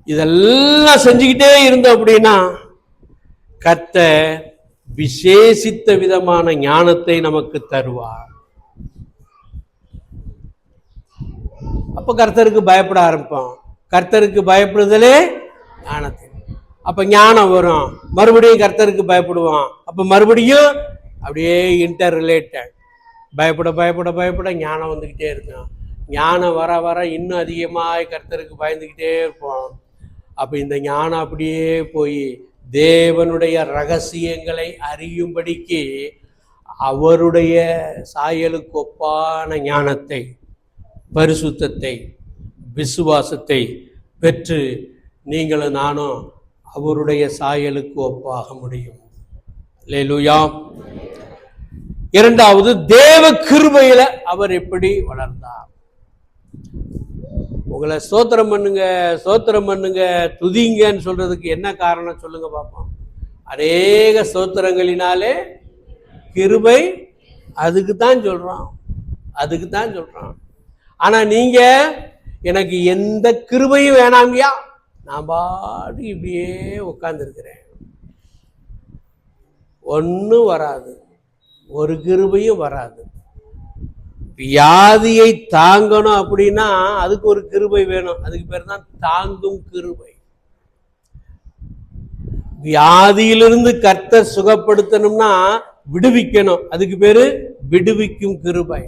இதெல்லாம் செஞ்சுக்கிட்டே இருந்தோம் அப்படின்னா கர்த்தர் விசேஷித்த விதமான ஞானத்தை நமக்கு தருவார். அப்ப கர்த்தருக்கு பயப்பட ஆரம்பிப்போம். கர்த்தருக்கு பயப்படுதலே ஞானத்தை. அப்ப ஞானம் வரும், மறுபடியும் கர்த்தருக்கு பயப்படுவான். அப்ப மறுபடியும் அப்படியே இன்டர் ரிலேட்டட், பயப்பட பயப்பட பயப்பட ஞானம் வந்துக்கிட்டே இருக்கும். ஞானம் வர வர இன்னும் அதிகமாக கர்த்தருக்கு பயந்துக்கிட்டே இருப்போம். அப்போ இந்த ஞானம் அப்படியே போய் தேவனுடைய ரகசியங்களை அறியும்படிக்கு அவருடைய சாயலுக்கு ஒப்பான ஞானத்தை, பரிசுத்தத்தை, விசுவாசத்தை பெற்று நீங்களும் நானும் அவருடைய சாயலுக்கு ஒப்பாக முடியும். அல்லேலூயா. இரண்டாவது, தேவ கிருபையில அவர் எப்படி வளர்ந்தார். உங்களை ஸ்தோத்திரம் பண்ணுங்க ஸ்தோத்திரம் பண்ணுங்க துதிங்கன்னு சொல்றதுக்கு என்ன காரணம் சொல்லுங்க பார்ப்போம். அநேக ஸ்தோத்திரங்களினாலே கிருபை, அதுக்கு தான் சொல்றான், அதுக்கு தான் சொல்றான். ஆனா நீங்க எனக்கு எந்த கிருபையும் வேணாமியா, நான் பாட்டு இப்படியே உட்கார்ந்துருக்கிறேன், ஒன்றும் வராது, ஒரு கிருபையும் வராது. வியாதியை தாங்கணும் அப்படின்னா அதுக்கு ஒரு கிருபை வேணும், அதுக்கு பேர் தான் தாங்கும் கிருபை. வியாதியிலிருந்து கர்த்தர் சுகப்படுத்தணும்னா விடுவிக்கணும், அதுக்கு பேரு விடுவிக்கும் கிருபை.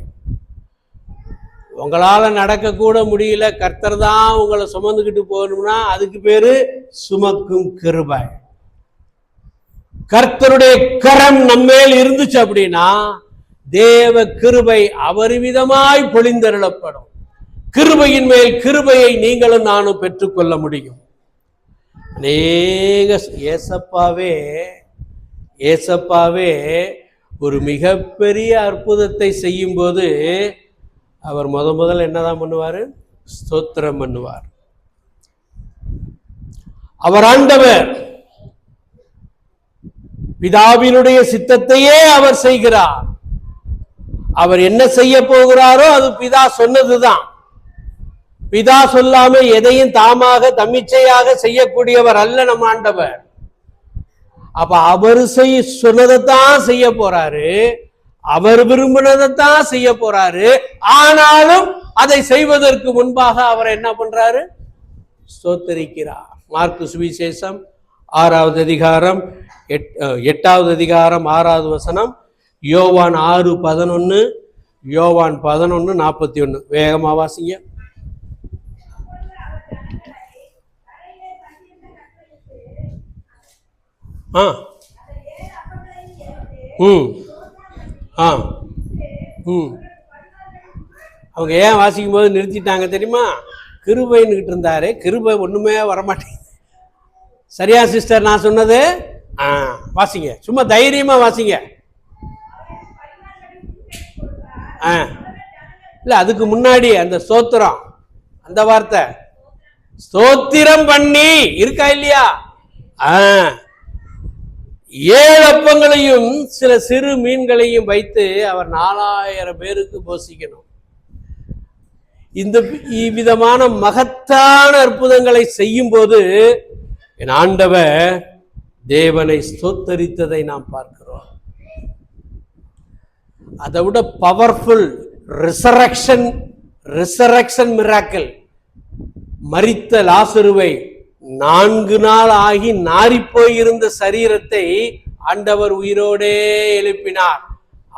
உங்களால நடக்க கூட முடியல, கர்த்தர் தான் உங்களை சுமந்துக்கிட்டு போகணும்னா அதுக்கு பேரு சுமக்கும் கிருபை. கர்த்தருடைய கரம் நம்மேல் இருந்துச்சு அப்படின்னா தேவ கிருபை அபரிமிதமாய் பொழிந்தருளப்படும். கிருபையின் மேல் கிருபையை நீங்களும் நானும் பெற்றுக்கொள்ள முடியும். அநேக ஏசப்பாவே ஒரு மிகப்பெரிய அற்புதத்தை செய்யும் போது அவர் முதல்ல என்னதான் பண்ணுவாரு? ஸ்தோத்திரம் பண்ணுவார். அவர் ஆண்டவர், பிதாவினுடைய சித்தத்தையே அவர் செய்கிறார். அவர் என்ன செய்ய போகிறாரோ அது பிதா சொன்னதுதான். பிதா சொல்லாம எதையும் தாமாக தம்மிச்சையாக செய்யக்கூடியவர் அல்ல நம் ஆண்டவர். அப்ப அவர் சொன்னதைத்தான் செய்ய போறாரு, அவர் விரும்பினதைத்தான் செய்ய போறாரு. ஆனாலும் அதை செய்வதற்கு முன்பாக அவர் என்ன பண்றாரு? ஸ்தோத்தரிக்கிறார். மார்க்கு சுவிசேஷம் 6வது அதிகாரம் 8வது அதிகாரம் 6வது வசனம், யோவான் 6:11, யோவான் 11:41. வேகமா வாசிங்க. அவங்க ஏன் வாசிக்கும் போது நிறுத்திட்டாங்க தெரியுமா? கிருபைன்னுகிட்டு இருந்தாரு, கிருபை ஒண்ணுமே வரமாட்டேங்குது. சரியா சிஸ்டர் நான் சொன்னது? வாசிங்க, சும்மா தைரியமா வாசிங்க. இல்ல அதுக்கு முன்னாடி அந்த ஸ்தோத்திரம், அந்த வார்த்தை ஸ்தோத்திரம் பண்ணி இருக்கா இல்லையா? 7 அப்பங்களையும் சில சிறு மீன்களையும் வைத்து அவர் 4000 பேருக்கு போஷிக்கணும். இந்த விதமான மகத்தான அற்புதங்களை செய்யும் போது என் ஆண்டவர் தேவனை ஸ்தோத்தரித்ததை நாம் பார்க்கிறோம். அதை விட பவர்ஃபுல் ரிசரக்ஷன் மிராக்கிள், மரித்த லாசருவை 4 நாள் ஆகி நாறிப்போயிருந்த சரீரத்தை ஆண்டவர் உயிரோடே எழுப்பினார்.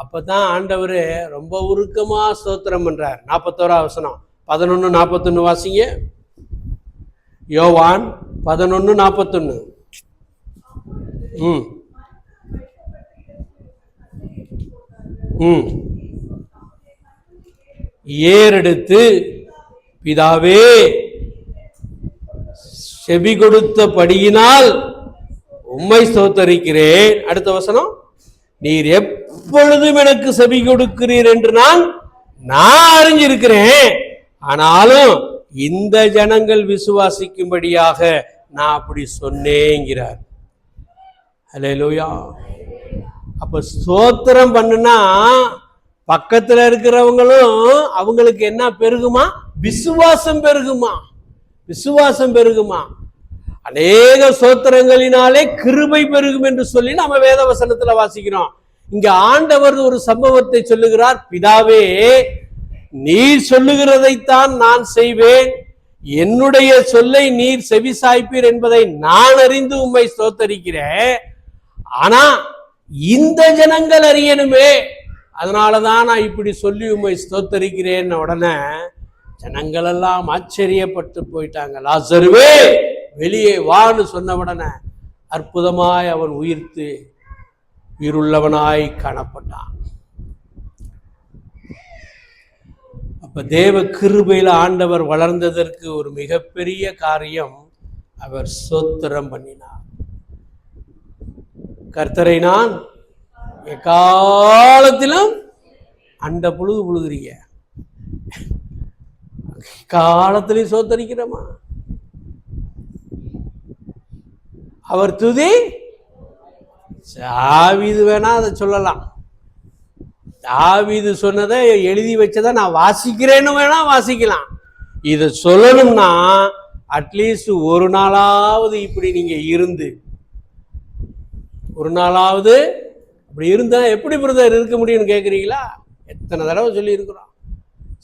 அப்பதான் ஆண்டவர் ரொம்ப உருக்கமா ஸ்தோத்திரம் பண்றார். 41வது வசனம், 11:41 வாசிங்க. யோவான் 11:41. ஏறெடுத்து, பிதாவே செவி கொடுத்தபடியினால் உம்மை ஸ்தோத்தரிக்கிறேன். அடுத்த வசனம், நீர் எப்பொழுதும் எனக்கு செவி கொடுக்கிறீர் என்று நான் அறிஞ்சிருக்கிறேன், ஆனாலும் இந்த ஜனங்கள் விசுவாசிக்கும்படியாக நான் அப்படி சொன்னேங்கிறார். அல்லேலூயா. அப்ப ஸ்தோத்திரம் பண்ணுனா பக்கத்துல இருக்கிறவங்களும் அவங்களுக்கு என்ன பெருகுமா? விசுவாசம் பெருகுமா, விசுவாசம் பெருகுமா. அநேக ஸ்தோத்திரங்களினாலே கிருபை பெருகும் என்று சொல்லி நம்ம வேத வசனத்துல வாசிக்கிறோம். இங்க ஆண்டவர் ஒரு சம்பவத்தை சொல்லுகிறார். பிதாவே, நீர் சொல்லுகிறதைத்தான் நான் செய்வேன், என்னுடைய சொல்லை நீர் செவி சாய்ப்பீர் என்பதை நான் அறிந்து உம்மை ஸ்தோத்தரிக்கிறேன். ஆனா இந்த ஜனங்கள் அறியணுமே, அதனாலதான் நான் இப்படி சொல்லி உம்மை ஸ்தோத்தரிக்கிறேன். உடனே ஜனங்கள் எல்லாம் ஆச்சரியப்பட்டு போயிட்டாங்க. லாசருவே வெளியே வான்னு சொன்ன உடனே அற்புதமாய் அவன் உயிர்த்து உயிருள்ளவனாய் காணப்பட்டான். அப்ப தேவ கிருபையில ஆண்டவர் வளர்ந்ததற்கு ஒரு மிகப்பெரிய காரியம், அவர் ஸ்தோத்திரம் பண்ணினார். கர்த்தரை நான் எக்காலத்திலும் அண்ட புழுகு புழுகிறீங்க, காலத்திலையும் சோத்தரிக்கிறோமா? அவர் துதி தாவீது வேணா அதை சொல்லலாம். தாவீது சொன்னதை எழுதி வச்சதை நான் வாசிக்கிறேன்னு வேணா வாசிக்கலாம். இதை சொல்லணும்னா அட்லீஸ்ட் ஒரு நாளாவது இப்படி நீங்க இருந்து, ஒரு நாளாவது அப்படி இருந்தா எப்படி பிரதர் இருக்க முடியும்னு கேட்குறீங்களா? எத்தனை தடவை சொல்லி இருக்கிறோம்.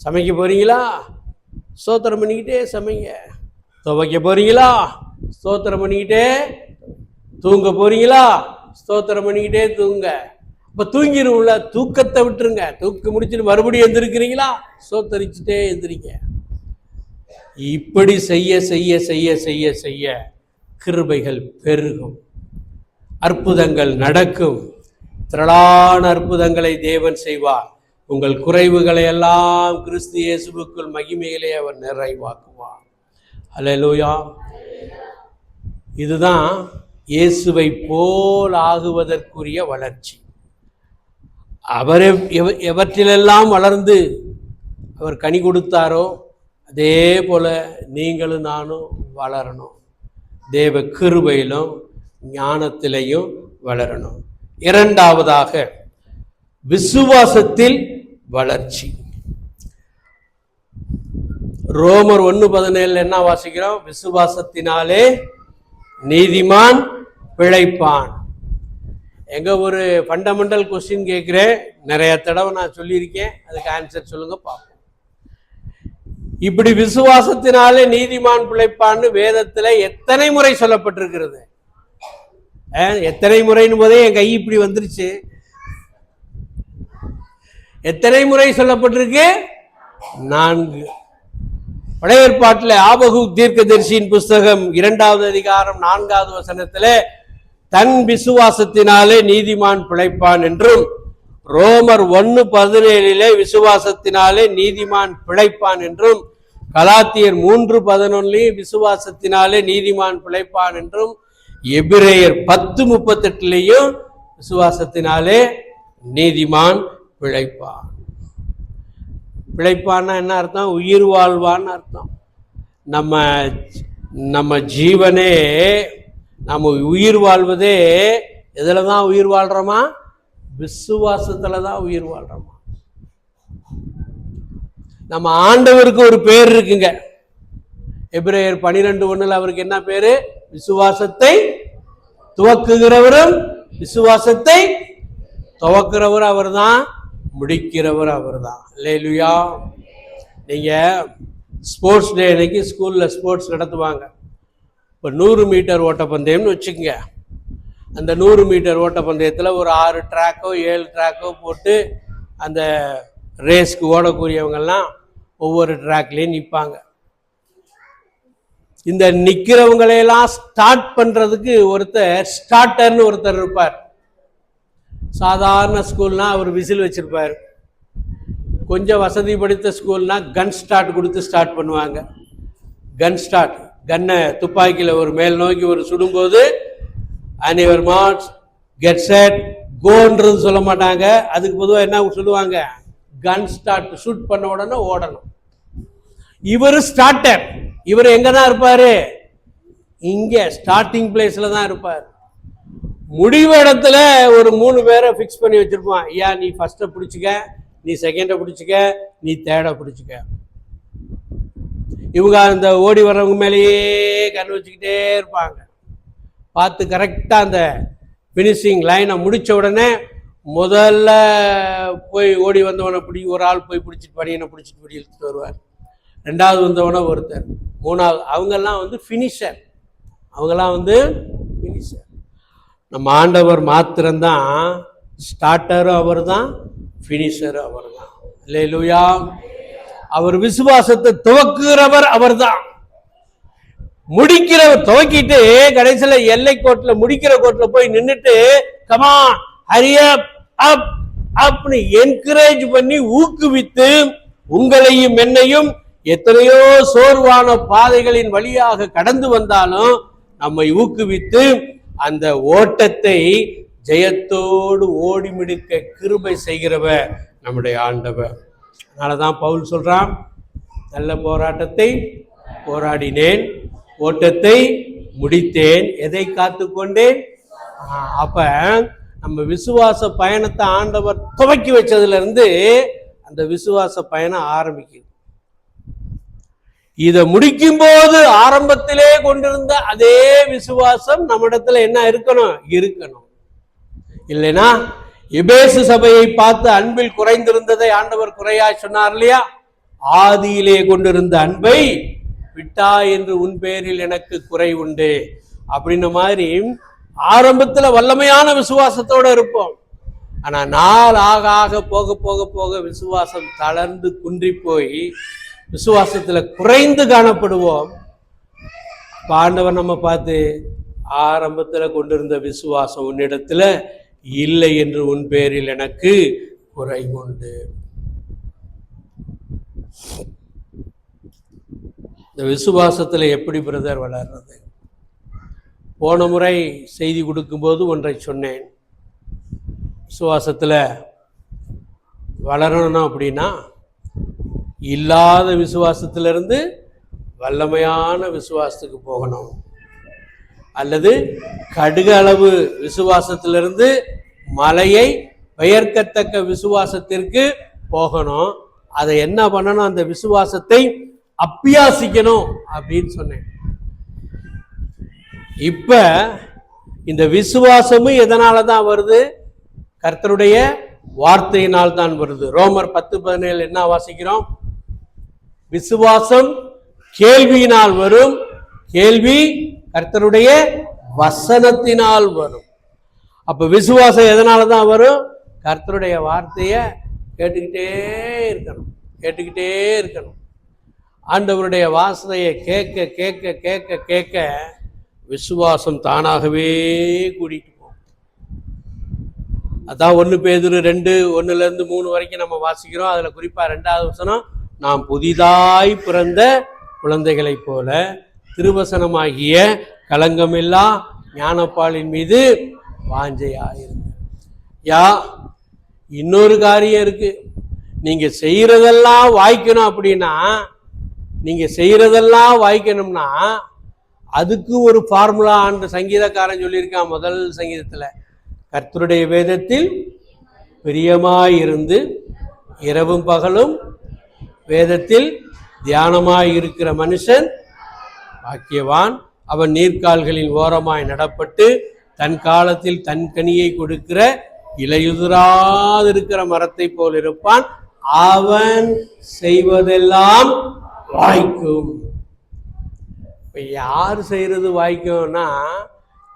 சமைக்க போறீங்களா? ஸ்தோத்திரம் பண்ணிக்கிட்டே சமைங்க. துவைக்க போறீங்களா? ஸ்தோத்திரம் பண்ணிக்கிட்டே. தூங்க போறீங்களா? ஸ்தோத்திரம் பண்ணிக்கிட்டே தூங்க. இப்ப தூங்கிடும்ல, தூக்கத்தை விட்டுருங்க. தூக்க முடிச்சுட்டு மறுபடியும் எந்திருக்கிறீங்களா? ஸ்தோத்தரிச்சுட்டே எந்திரிங்க. இப்படி செய்ய செய்ய செய்ய செய்ய செய்ய கிருபைகள் பெருகும், அற்புதங்கள் நடக்கும். திரளான அற்புதங்களை தேவன் செய்வார். உங்கள் குறைவுகளை எல்லாம் கிறிஸ்து இயேசுவுக்குள் மகிமையிலே அவர் நிறைவாக்குவார். அல்லேலூயா. இதுதான் இயேசுவை போல் ஆகுவதற்குரிய வளர்ச்சி. அவர் எவற்றிலெல்லாம் வளர்ந்து அவர் கனி கொடுத்தாரோ அதே போல நீங்களும் நானும் வளரணும். தேவ கிருபையிலும் ஞானத்திலையும் வளரணும். இரண்டாவதாக விசுவாசத்தில் வளர்ச்சி. ரோமர் 1:17 என்ன வாசிக்கிறோம்? விசுவாசத்தினாலே நீதிமான் பிழைப்பான். எங்க ஒரு ஃபண்டமெண்டல் கொஸ்டின் கேட்கிறேன், நிறைய தடவை நான் சொல்லியிருக்கேன், அதுக்கு ஆன்சர் சொல்லுங்க பார்ப்போம். இப்படி விசுவாசத்தினாலே நீதிமான் பிழைப்பான்னு வேதத்துல எத்தனை முறை சொல்லப்பட்டிருக்கிறது? எத்தனை முறைன்னு போதே என் கை இப்படி வந்துருச்சு. எத்தனை முறை சொல்லப்பட்டிருக்கு? 4. பழைய ஏற்பாட்டில் ஆபகுக் தீர்க்கதரிசியின் புஸ்தகம் 2வது அதிகாரம் 4வது வசனத்திலே தன் விசுவாசத்தினாலே நீதிமான் பிழைப்பான் என்றும், ரோமர் 1:17 விசுவாசத்தினாலே நீதிமான் பிழைப்பான் என்றும், கலாத்தியர் 3:11 விசுவாசத்தினாலே நீதிமான் பிழைப்பான் என்றும், எபிரேயர் 10:38 விசுவாசத்தினாலே நீதிமான் பிழைப்பான். பிழைப்பான்னா என்ன அர்த்தம்? உயிர் வாழ்வான்னு அர்த்தம். நம்ம ஜீவனே, நம்ம உயிர் வாழ்வதே எதுல தான் உயிர் வாழ்றோமா? விசுவாசத்துல தான் உயிர் வாழ்றோமா. நம்ம ஆண்டவருக்கு ஒரு பேர் இருக்குங்க. எபிரேயர் 12:1 அவருக்கு என்ன பேரு? விசுவாசத்தை துவக்குகிறவரும் விசுவாசத்தை துவக்கிறவர் அவர் தான், முடிக்கிறவர் அவர் தான். அல்லேலூயா. நீங்க ஸ்போர்ட்ஸ் டே அன்னைக்கு ஸ்கூல்ல ஸ்போர்ட்ஸ் நடத்துவாங்க. இப்போ 100 மீட்டர் ஓட்டப்பந்தயம்னு வச்சுக்கோங்க. அந்த 100 மீட்டர் ஓட்டப்பந்தயத்தில் ஒரு 6 ட்ராக்கோ 7 ட்ராக்கோ போட்டு அந்த ரேஸ்க்கு ஓடக்கூடியவங்கெல்லாம் ஒவ்வொரு ட்ராக்லேயும் நிற்பாங்க. இந்த நிற்கிறவங்களையெல்லாம் ஸ்டார்ட் பண்ணுறதுக்கு ஒருத்தர் ஸ்டார்டர்னு ஒருத்தர் இருப்பார். சாதாரண ஸ்கூல்னா அவர் விசில் வச்சிருப்பார். கொஞ்சம் வசதி படுத்த ஸ்கூல்னா கன் ஸ்டார்ட் கொடுத்து ஸ்டார்ட் பண்ணுவாங்க. கன் ஸ்டார்ட், கன்னை துப்பாக்கியில் ஒரு மேல் நோக்கி ஒரு சுடும்போது அனைவர் மார்ச் கெட் செட் கோன்றது சொல்ல மாட்டாங்க. அதுக்கு பொதுவாக என்ன சொல்லுவாங்க? கன் ஸ்டார்ட். ஷூட் பண்ண உடனே ஓடணும். இவர் ஸ்டார்டர். இவர் எங்க தான் இருப்பாரு? இங்க ஸ்டார்டிங் பிளேஸ்ல தான் இருப்பார். முடிவு இடத்துல ஒரு 3 பேரை ஃபிக்ஸ் பண்ணி வச்சிருப்பான். ஐயா நீ ஃபர்ஸ்ட பிடிச்சிக்க, நீ செகண்டை பிடிச்சிக்க, நீ தேர்டை பிடிச்சிக்க. இவங்க அந்த ஓடி வர்றவங்க மேலேயே கண் வச்சுக்கிட்டே இருப்பாங்க. பார்த்து கரெக்டாக அந்த ஃபினிஷிங் லைனை முடித்த உடனே முதல்ல போய் ஓடி வந்தவனை ஒரு ஆள் போய் பிடிச்சிட்டு பனியனை பிடிச்சிட்டு இழுத்துட்டு வருவார். ரெண்டாவது வந்தவன ஒருத்தர், மூணாவது, அவங்கெல்லாம் ஃபினிஷர். ஃபினிஷர். நம்ம ஆண்டவர் மாத்திரம்தான் ஸ்டார்டரும் அவர் தான், ஃபினிஷரும் அவர் தான். அல்லேலூயா. அவர் விசுவாசத்தை துவக்குகிறவர் அவர் தான், முடிக்கிறவர். துவக்கிட்டு கடைசியில எல்லை கோட்டில் முடிக்கிற கோட்டில் போய் நின்றுட்டு கமான் ஹரி அப் அப் அப்படி என்கரேஜ் பண்ணி ஊக்குவித்து உங்களையும் என்னையும் எத்தனையோ சோர்வான பாதைகளின் வழியாக கடந்து வந்தாலும் நம்மை ஊக்குவித்து அந்த ஓட்டத்தை ஜெயத்தோடு ஓடி முடிக்க கிருபை செய்கிறவர் நம்முடைய ஆண்டவர். அதனாலதான் பவுல் சொல்றான், நல்ல போராட்டத்தை போராடினேன், ஓட்டத்தை முடித்தேன், எதை காத்துக்கொண்டேன். அப்ப நம்ம விசுவாச பயணத்தை ஆண்டவர் துவக்கி வச்சதுல இருந்து அந்த விசுவாச பயணம் ஆரம்பிக்குது. இதை முடிக்கும் போது ஆரம்பத்திலே கொண்டிருந்த அதே விசுவாசம் நம்மிடத்துல என்ன இருக்கணும். இல்லைன்னா எபேசு சபையை பார்த்து அன்பில் குறைந்திருந்ததை ஆண்டவர் குறையாய் சொன்னார் இல்லையா? ஆதியிலே கொண்டிருந்த அன்பை விட்டா என்று உன் பேரில் எனக்கு குறை உண்டு அப்படின்ன மாதிரி ஆரம்பத்துல வல்லமையான விசுவாசத்தோட இருப்போம். ஆனா நாள் ஆக ஆக போக போக போக விசுவாசம் தளர்ந்து குன்றி போய் விசுவாசத்துல குறைந்து காணப்படுவோம். ஆண்டவர் நம்ம பார்த்து, ஆரம்பத்துல கொண்டிருந்த விசுவாசம் உன்னிடத்துல இல்லை என்று உன் பேரில் எனக்கு குறை உண்டு. இந்த விசுவாசத்துல எப்படி பிரதர் வளர்றது? போன முறை செய்தி கொடுக்கும்போது ஒன்றை சொன்னேன். விசுவாசத்துல வளரணும் அப்படின்னா இல்லாத விசுவாசத்திலிருந்து வல்லமையான விசுவாசத்துக்கு போகணும், அல்லது கடுக அளவு விசுவாசத்திலிருந்து மலையை பெயர்க்கத்தக்க விசுவாசத்திற்கு போகணும். அதை என்ன பண்ணணும்? அந்த விசுவாசத்தை அபியாசிக்கணும் அப்படின்னு சொன்னேன். இப்ப இந்த விசுவாசமும் எதனாலதான் வருது? கர்த்தருடைய வார்த்தையினால் தான் வருது. ரோமர் 10:17 என்ன வாசிக்கிறோம்? விசுவாசம் கேள்வியினால் வரும், கேள்வி கர்த்தருடைய வசனத்தினால் வரும். அப்ப விசுவாசம் எதனாலதான் வரும்? கர்த்தருடைய வார்த்தைய கேட்டுக்கிட்டே இருக்கணும். ஆண்டவருடைய வாசனையை கேட்க கேட்க கேட்க கேட்க விசுவாசம் தானாகவே கூட்டிட்டு போகும். அதான் 1 பேதுரு 2:1-3 வரைக்கும் நம்ம வாசிக்கிறோம். அதுல குறிப்பா 2வது வசனம், நாம் புதிதாய் பிறந்த குழந்தைகளைப் போல திருவசனமாகிய களங்கமில்லா ஞானப்பாலின் மீது வாஞ்சையாயிருக்கு. இன்னொரு காரியம் இருக்கு. நீங்க செய்யறதெல்லாம் வாய்க்கணும் அப்படின்னா, நீங்க செய்யறதெல்லாம் வாய்க்கணும்னா அதுக்கு ஒரு ஃபார்முலா அந்த சங்கீதக்காரன் சொல்லியிருக்கான். முதல் சங்கீதத்துல, கர்த்தருடைய வேதத்தில் பிரியமாயிருந்து இரவும் பகலும் வேதத்தில் தியானமாய் இருக்கிற மனுஷன் பாக்கியவான், அவன் நீர்க்கால்களின் ஓரமாய் நடப்பட்டு தன் காலத்தில் தன் கனியை கொடுக்கிற இலையுதிராதிருக்கிற மரத்தை போல் இருப்பான், அவன் செய்வதெல்லாம் வாய்க்கும். இப்ப யார் செய்யறது வாய்க்கும்னா,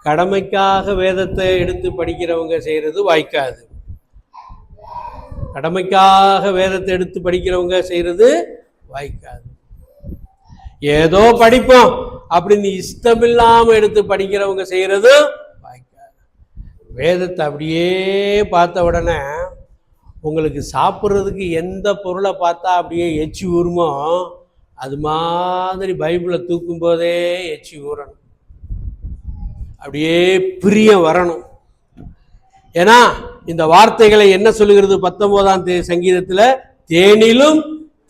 கடமைக்காக வேதத்தை எடுத்து படிக்கிறவங்க செய்யறது வாய்க்காது. கடமைக்காக வேதத்தை எடுத்து படிக்கிறவங்க செய்யறது வாய்க்காது. ஏதோ படிப்போம் அப்படின்னு இஷ்டமில்லாம எடுத்து படிக்கிறவங்க செய்யறது வாய்க்காது. வேதத்தை அப்படியே பார்த்த உடனே உங்களுக்கு சாப்பிட்றதுக்கு எந்த பொருளை பார்த்தா அப்படியே எச்சி ஊறுமோ அது மாதிரி பைபிளை தூக்கும் போதே எச்சி ஊறணும், அப்படியே பிரியம் வரணும். ஏன்னா இந்த வார்த்தைகளை என்ன சொல்லுகிறது? 19ஆம் சங்கீதத்துல, தேனிலும்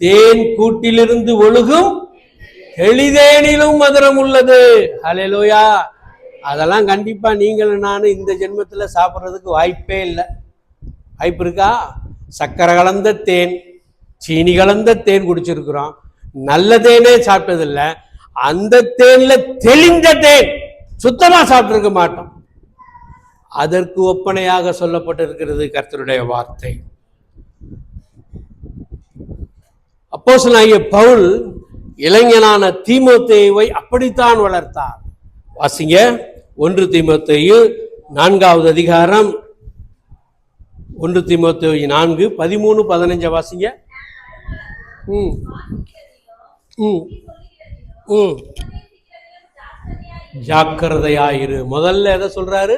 தேன் கூட்டிலிருந்து ஒழுகும் எளிதேனிலும் மதுரம் உள்ளது. ஹல்லேலூயா. அதெல்லாம் கண்டிப்பா நீங்களும் நானும் இந்த ஜென்மத்துல சாப்பிட்றதுக்கு வாய்ப்பே இல்லை. வாய்ப்பு இருக்கா? சக்கரை கலந்த தேன், சீனி கலந்த தேன் குடிச்சிருக்கிறோம், நல்ல தேனே சாப்பிட்டதில்லை. அந்த தேன்ல தெளிந்த தேன் சுத்தமா சாப்பிட்டிருக்க மாட்டோம். அதற்கு ஒப்பனையாக சொல்லப்பட்டிருக்கிறது கர்த்தருடைய வார்த்தை. அப்போஸ்தலனாகிய பவுல் இளைஞனான தீமோத்தேயுவை அப்படித்தான் வளர்த்தார். வாசிங்க 1 தீமோத்தேயு 4வது அதிகாரம், 1 தீமோத்தேயு 4 13 15 வாசிங்க. ஜாக்கிரதையாயிரு. முதல்ல எதை சொல்றாரு?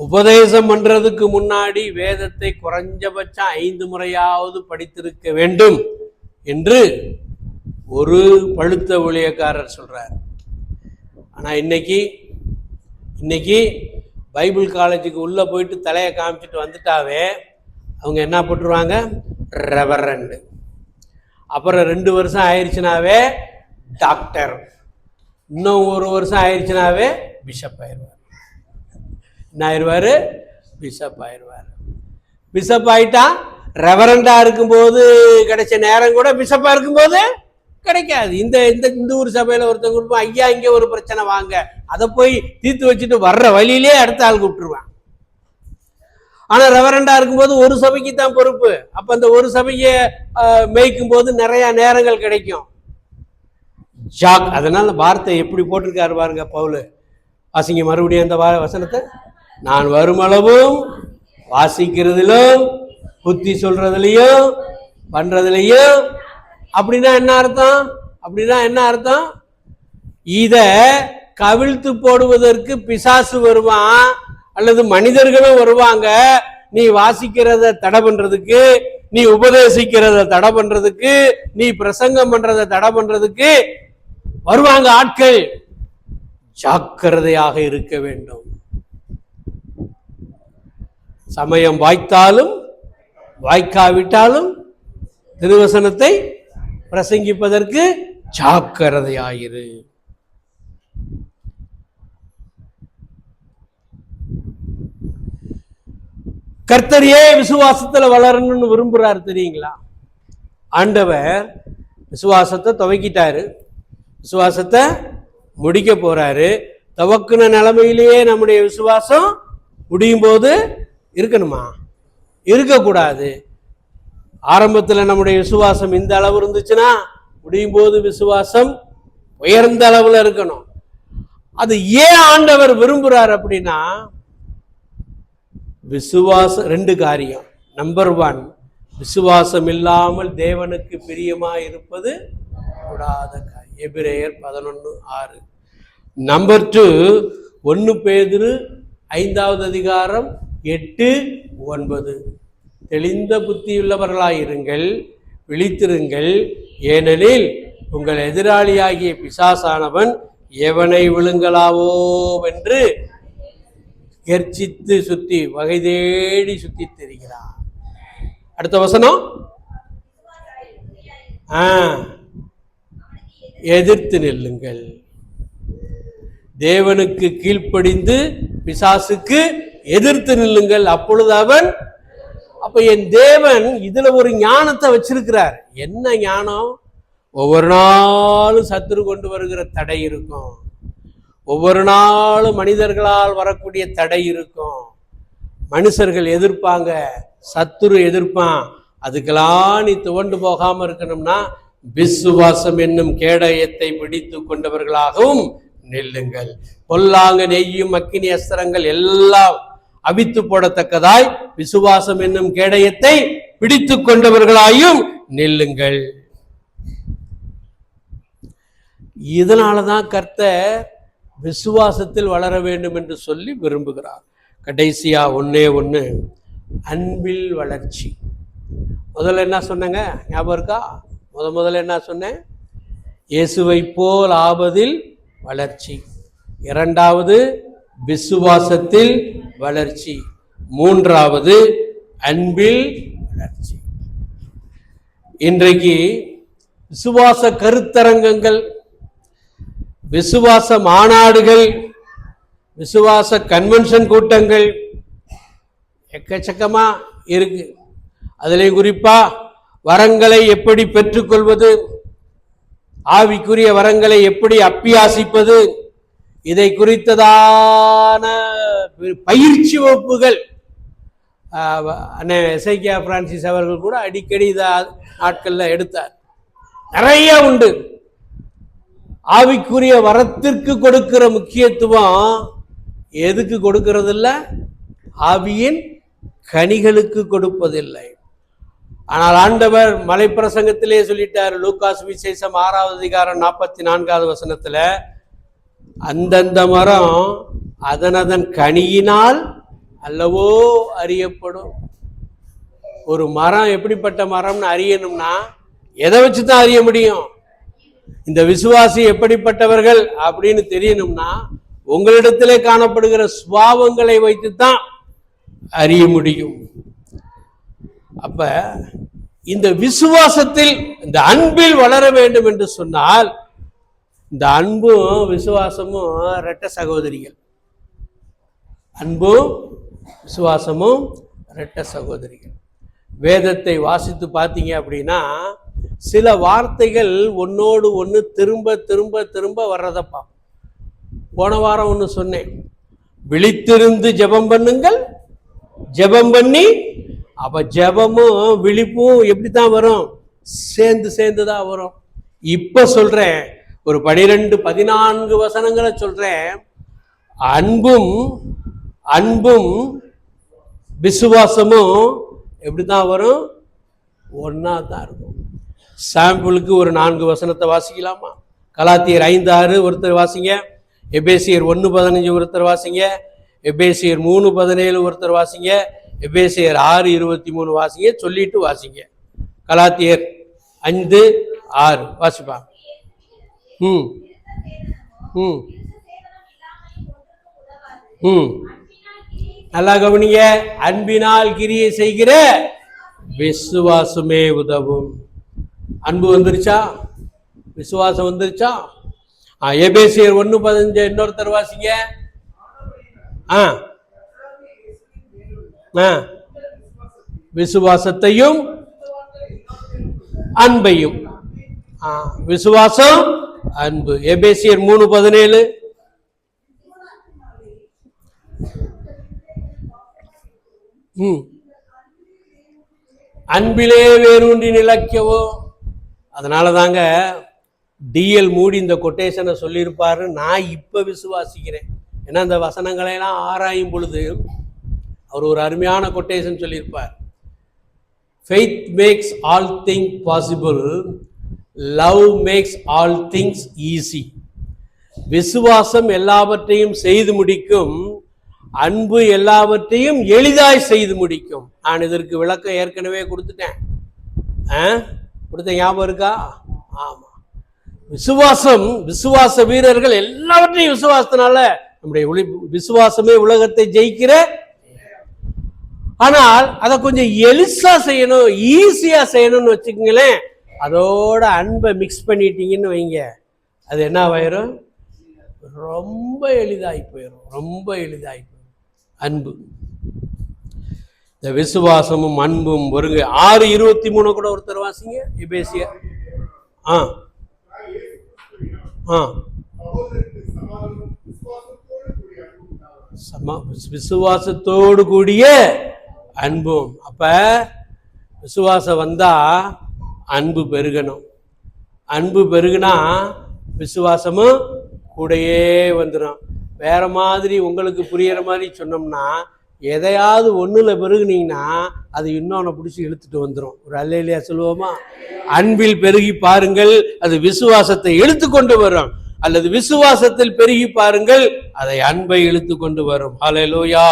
உபதேசம் பண்றதுக்கு முன்னாடி வேதத்தை குறைஞ்சபட்சம் 5 முறையாவது படித்திருக்க வேண்டும் என்று ஒரு பழுத்த ஊழியக்காரர் சொல்றார். ஆனா இன்னைக்கு பைபிள் காலேஜுக்கு உள்ள போயிட்டு தலையை காமிச்சிட்டு வந்துட்டாவே அவங்க என்ன போட்டுருவாங்க? ரெவரண்ட். அப்புறம் 2 வருஷம் ஆயிடுச்சுனாவே டாக்டர், இன்னும் 1 வருஷம் ஆயிடுச்சுனாவே பிஷப் ஆயிடுவார். என்ன ஆயிடுவாரு? பிஷப் ஆயிடுவார். பிஷப் ஆயிட்டா ரெவரண்டா இருக்கும்போது கிடைச்ச நேரம் கூட பிஷப்பா இருக்கும்போது கிடைக்காது. இந்த இந்த ஊர் சபையில ஒருத்தங்க கொடுப்போம், ஐயா இங்க ஒரு பிரச்சனை வாங்க, அதை போய் தீர்த்து வச்சுட்டு வர்ற வழியிலே அடுத்த ஆள் கூப்பிட்டுருவான். ஆனா ரெவரண்டா இருக்கும்போது ஒரு சபைக்கு தான் பொறுப்பு. அப்ப அந்த ஒரு சபையை மேய்க்கும் போது நிறைய நேரங்கள் கிடைக்கும். அதனால வார்த்தை எப்படி போட்டிருக்காரு பாருங்க பவுல். வாசிங்க மறுபடியும் அந்த வசனத்தை. நான் வருமளவும் வாசிக்கிறதுலும் புத்தி சொல்றதுலையும் பண்றதுலையும். அப்படின்னா என்ன அர்த்தம்? இத கவிழ்த்து போடுவதற்கு பிசாசு வருவான் அல்லது மனிதர்களும் வருவாங்க. நீ வாசிக்கிறத தடை பண்றதுக்கு, நீ உபதேசிக்கிறத தடை பண்றதுக்கு, நீ பிரசங்கம் பண்றத தடை பண்றதுக்கு வருவாங்க ஆட்கள். ஜாக்கிரதையாக இருக்க வேண்டும். சமயம் வாய்த்தாலும் வாய்க்காவிட்டாலும் திருவசனத்தை பிரசங்கிப்பதற்கு ஜாக்கிரதையாயிரு. கர்த்தரையே விசுவாசத்துல வளரணும்னு விரும்புறாரு தெரியுங்களா? ஆண்டவர் விசுவாசத்தை துவக்கிட்டாரு, விசுவாசத்தை முடிக்க போறாரு. துவக்குன நிலைமையிலேயே நம்முடைய விசுவாசம் முடியும் போது இருக்கணுமா? இருக்கக்கூடாது. ஆரம்பத்துல நம்முடைய விசுவாசம் இந்த அளவு இருந்துச்சுன்னா முடியும் போது விசுவாசம் உயர்ந்த அளவுல இருக்கணும். அது ஏன் ஆண்டவர் விரும்புறார் அப்படின்னா, விசுவாசம் 2 காரியம். நம்பர் 1, விசுவாசம் இல்லாமல் தேவனுக்கு பிரியமா இருப்பது கூடாத காரியம். எபிரேயர் 11:6. நம்பர் 2, 1 பேதுரு 5வது அதிகாரம் 8-9. தெளிந்த புத்தியுள்ளவர்களாயிருங்கள், விழித்திருங்கள், ஏனெனில் உங்கள் எதிராளியாகிய பிசாசானவன் எவனை விழுங்கலாவோ என்று கெர்ச்சித்து சுத்தி வகை தேடி சுத்தி தெரிகிறார். அடுத்த வசனம், எதிர்த்து நில்லுங்கள். தேவனுக்கு கீழ்ப்படிந்து பிசாசுக்கு எதிர்த்து நில்லுங்கள், அப்பொழுது அவன். அப்ப என் தேவன் இதுல ஒரு ஞானத்தை வச்சிருக்கிறார். என்ன ஞானம்? ஒவ்வொரு நாளும் சத்துரு கொண்டு வருகிற தடை இருக்கும், ஒவ்வொரு நாளும் மனிதர்களால் வரக்கூடிய தடை இருக்கும். மனுஷர்கள் எதிர்ப்பாங்க, சத்துரு எதிர்ப்பான். அதுக்கெல்லாம் நீ துவண்டு போகாம இருக்கணும்னா விசுவாசம் என்னும் கேடயத்தை பிடித்து கொண்டவர்களாகவும் நில்லுங்கள். பொல்லாங்க நெய்யும் அக்கினி அஸ்திரங்கள் எல்லாம் அவித்து போடத்தக்கதாய் விசுவாசம் என்னும் கேடயத்தை பிடித்து கொண்டவர்களாயும் நில்லுங்கள். இதனாலதான் கர்த்தர் விசுவாசத்தில் வளர வேண்டும் என்று சொல்லி விரும்புகிறார். கடைசியா 1 அன்பில் வளர்ச்சி. முதல்ல என்ன சொன்னங்க? ஞாபகம் இருக்கா? முதல்ல என்ன சொன்னேன்? இயேசுவை போல் ஆவதில் வளர்ச்சி. 2வது விசுவாசத்தில் வளர்ச்சி. 3வது அன்பில் வளர்ச்சி. இன்றைக்கு விசுவாச கருத்தரங்கங்கள், விசுவாச மாநாடுகள், விசுவாச கன்வென்ஷன் கூட்டங்கள் எக்கச்சக்கமா இருக்கு. அதுலேயும் குறிப்பா வரங்களை எப்படி பெற்றுக்கொள்வது, ஆவிக்குரிய வரங்களை எப்படி அப்பியாசிப்பது, இதை குறித்ததான பயிற்சி வகுப்புகள் எசேக்கியா பிரான்சிஸ் அவர்கள் கூட அடிக்கடி நாட்கள்ல எடுத்தார். நிறைய உண்டு. ஆவிக்குரிய வரத்திற்கு கொடுக்கிற முக்கியத்துவம் எதுக்கு கொடுக்கிறது இல்லை? ஆவியின் கனிகளுக்கு கொடுப்பதில்லை. ஆனால் ஆண்டவர் மலைப்பிரசங்கத்திலே சொல்லிட்டார். லூக்கா சுவிசேஷம் 6வது அதிகாரம் 44வது வசனத்துல, அந்தந்த மரம் அதனதன் கனியினால் அல்லவோ அறியப்படும். ஒரு மரம் எப்படிப்பட்ட மரம்னு அறியணும்னா எதை வச்சுதான் அறிய முடியும்? இந்த விசுவாசி எப்படிப்பட்டவர்கள் அப்படின்னு தெரியணும்னா உங்களிடத்திலே காணப்படுகிற சுபாவங்களை வைத்துத்தான் அறிய முடியும். அப்ப இந்த விசுவாசத்தில், இந்த அன்பில் வளர வேண்டும் என்று சொன்னால், இந்த அன்பும் விசுவாசமும் இரட்ட சகோதரிகள். அன்பும் விசுவாசமும் இரட்ட சகோதரிகள். வேதத்தை வாசித்து பார்த்தீங்க அப்படின்னா சில வார்த்தைகள் ஒன்னோடு ஒன்று திரும்ப திரும்ப திரும்ப வர்றதப்பா. போன வாரம் ஒன்று சொன்னேன், விழித்திருந்து ஜெபம் பண்ணுங்கள், ஜெபம் பண்ணி. அப்ப ஜெபமும் விழிப்பும் எப்படித்தான் வரும்? சேர்ந்து சேர்ந்து தான் வரும். இப்ப சொல்றேன், ஒரு 12-14 வசனங்களை சொல்றேன். அன்பும் அன்பும் விசுவாசமும் எப்படித்தான் வரும்? ஒன்னா தான் இருக்கும். சாம்பிளுக்கு ஒரு 4 வசனத்தை வாசிக்கலாமா? கலாத்தியர் 5:6 ஒருத்தர் வாசிங்க, எபேசியர் 1:15 ஒருத்தர் வாசிங்க, எபேசியர் 3:17 ஒருத்தர் வாசிங்க, எபேசியர் 6:23 வாசிங்க. சொல்லிட்டு வாசிங்க. கலாத்தியர் 5:6 வாசிப்பா. ம் ம் ம் நல்லா கவனிங்க. அன்பினால் கிரியை செய்கிற விசுவாசமே உதவும். அன்பு வந்துருச்சா? விசுவாசம் வந்துருச்சா? எபேசியர் 1:15 இன்னொருத்தர் வாசிங்க. விசுவாசத்தையும் அன்பையும். விசுவாசம் அன்பு. எபேசியர் 3:17. அன்பிலே வேரூன்றி நிலைக்கவோ. அதனால தாங்க டிஎல் மூடி இந்த கொட்டேஷனை சொல்லியிருப்பாரு. நான் இப்ப விசுவாசிக்கிறேன். ஏன்னா இந்த வசனங்களை எல்லாம் ஆராயும் பொழுது அவர் ஒரு அருமையான கொட்டேஷன் சொல்லியிருப்பார். Faith makes all things possible, love makes all things easy. விசுவாசம் எல்லாவற்றையும் செய்து முடிக்கும், அன்பு எல்லாவற்றையும் எளிதாய் செய்து முடிக்கும். நான் இதற்கு விளக்கம் ஏற்கனவே கொடுத்துட்டேன். கொடுத்த ஞாபகம் இருக்கா? ஆமா. விசுவாசம், விசுவாச வீரர்கள் எல்லாவற்றையும் விசுவாசத்தினால, நம்முடைய விசுவாசமே உலகத்தை ஜெயிக்கிற. ஆனால் அதை கொஞ்சம் எளிசா செய்யணும், ஈஸியா செய்யணும்னு வச்சுக்கங்களேன். அதோட அன்பை மிக்ஸ் பண்ணிட்டீங்கன்னு வைங்க, அது என்ன ஆயிரும்? ரொம்ப எளிதாகி போயிடும், ரொம்ப எளிதாகி போயிடும். அன்பு, இந்த விசுவாசமும் அன்பும் வருங்க. 6:23 கூட ஒருத்தர் வாசிங்க. எபேசியர் விசுவாசத்தோடு கூடிய அன்பும். அப்ப விசுவாசம் வந்தா அன்பு பெருகணும். அன்பு பெருகுனா விசுவாசமும் கூடயே வந்துடும். வேற மாதிரி உங்களுக்கு புரியுற மாதிரி சொன்னோம்னா, எதையாவது ஒண்ணுல பெருகுனீங்கன்னா அது இன்னொன்னு பிடிச்சி இழுத்துட்டு வந்துடும். ஒரு அல்லேலூயா சொல்லுவோமா? அன்பில் பெருகி பாருங்கள், அது விசுவாசத்தை இழுத்து கொண்டு வரும். அல்லது விசுவாசத்தில் பெருகி பாருங்கள், அதை அன்பை இழுத்து கொண்டு வரும். அல்லேலூயா.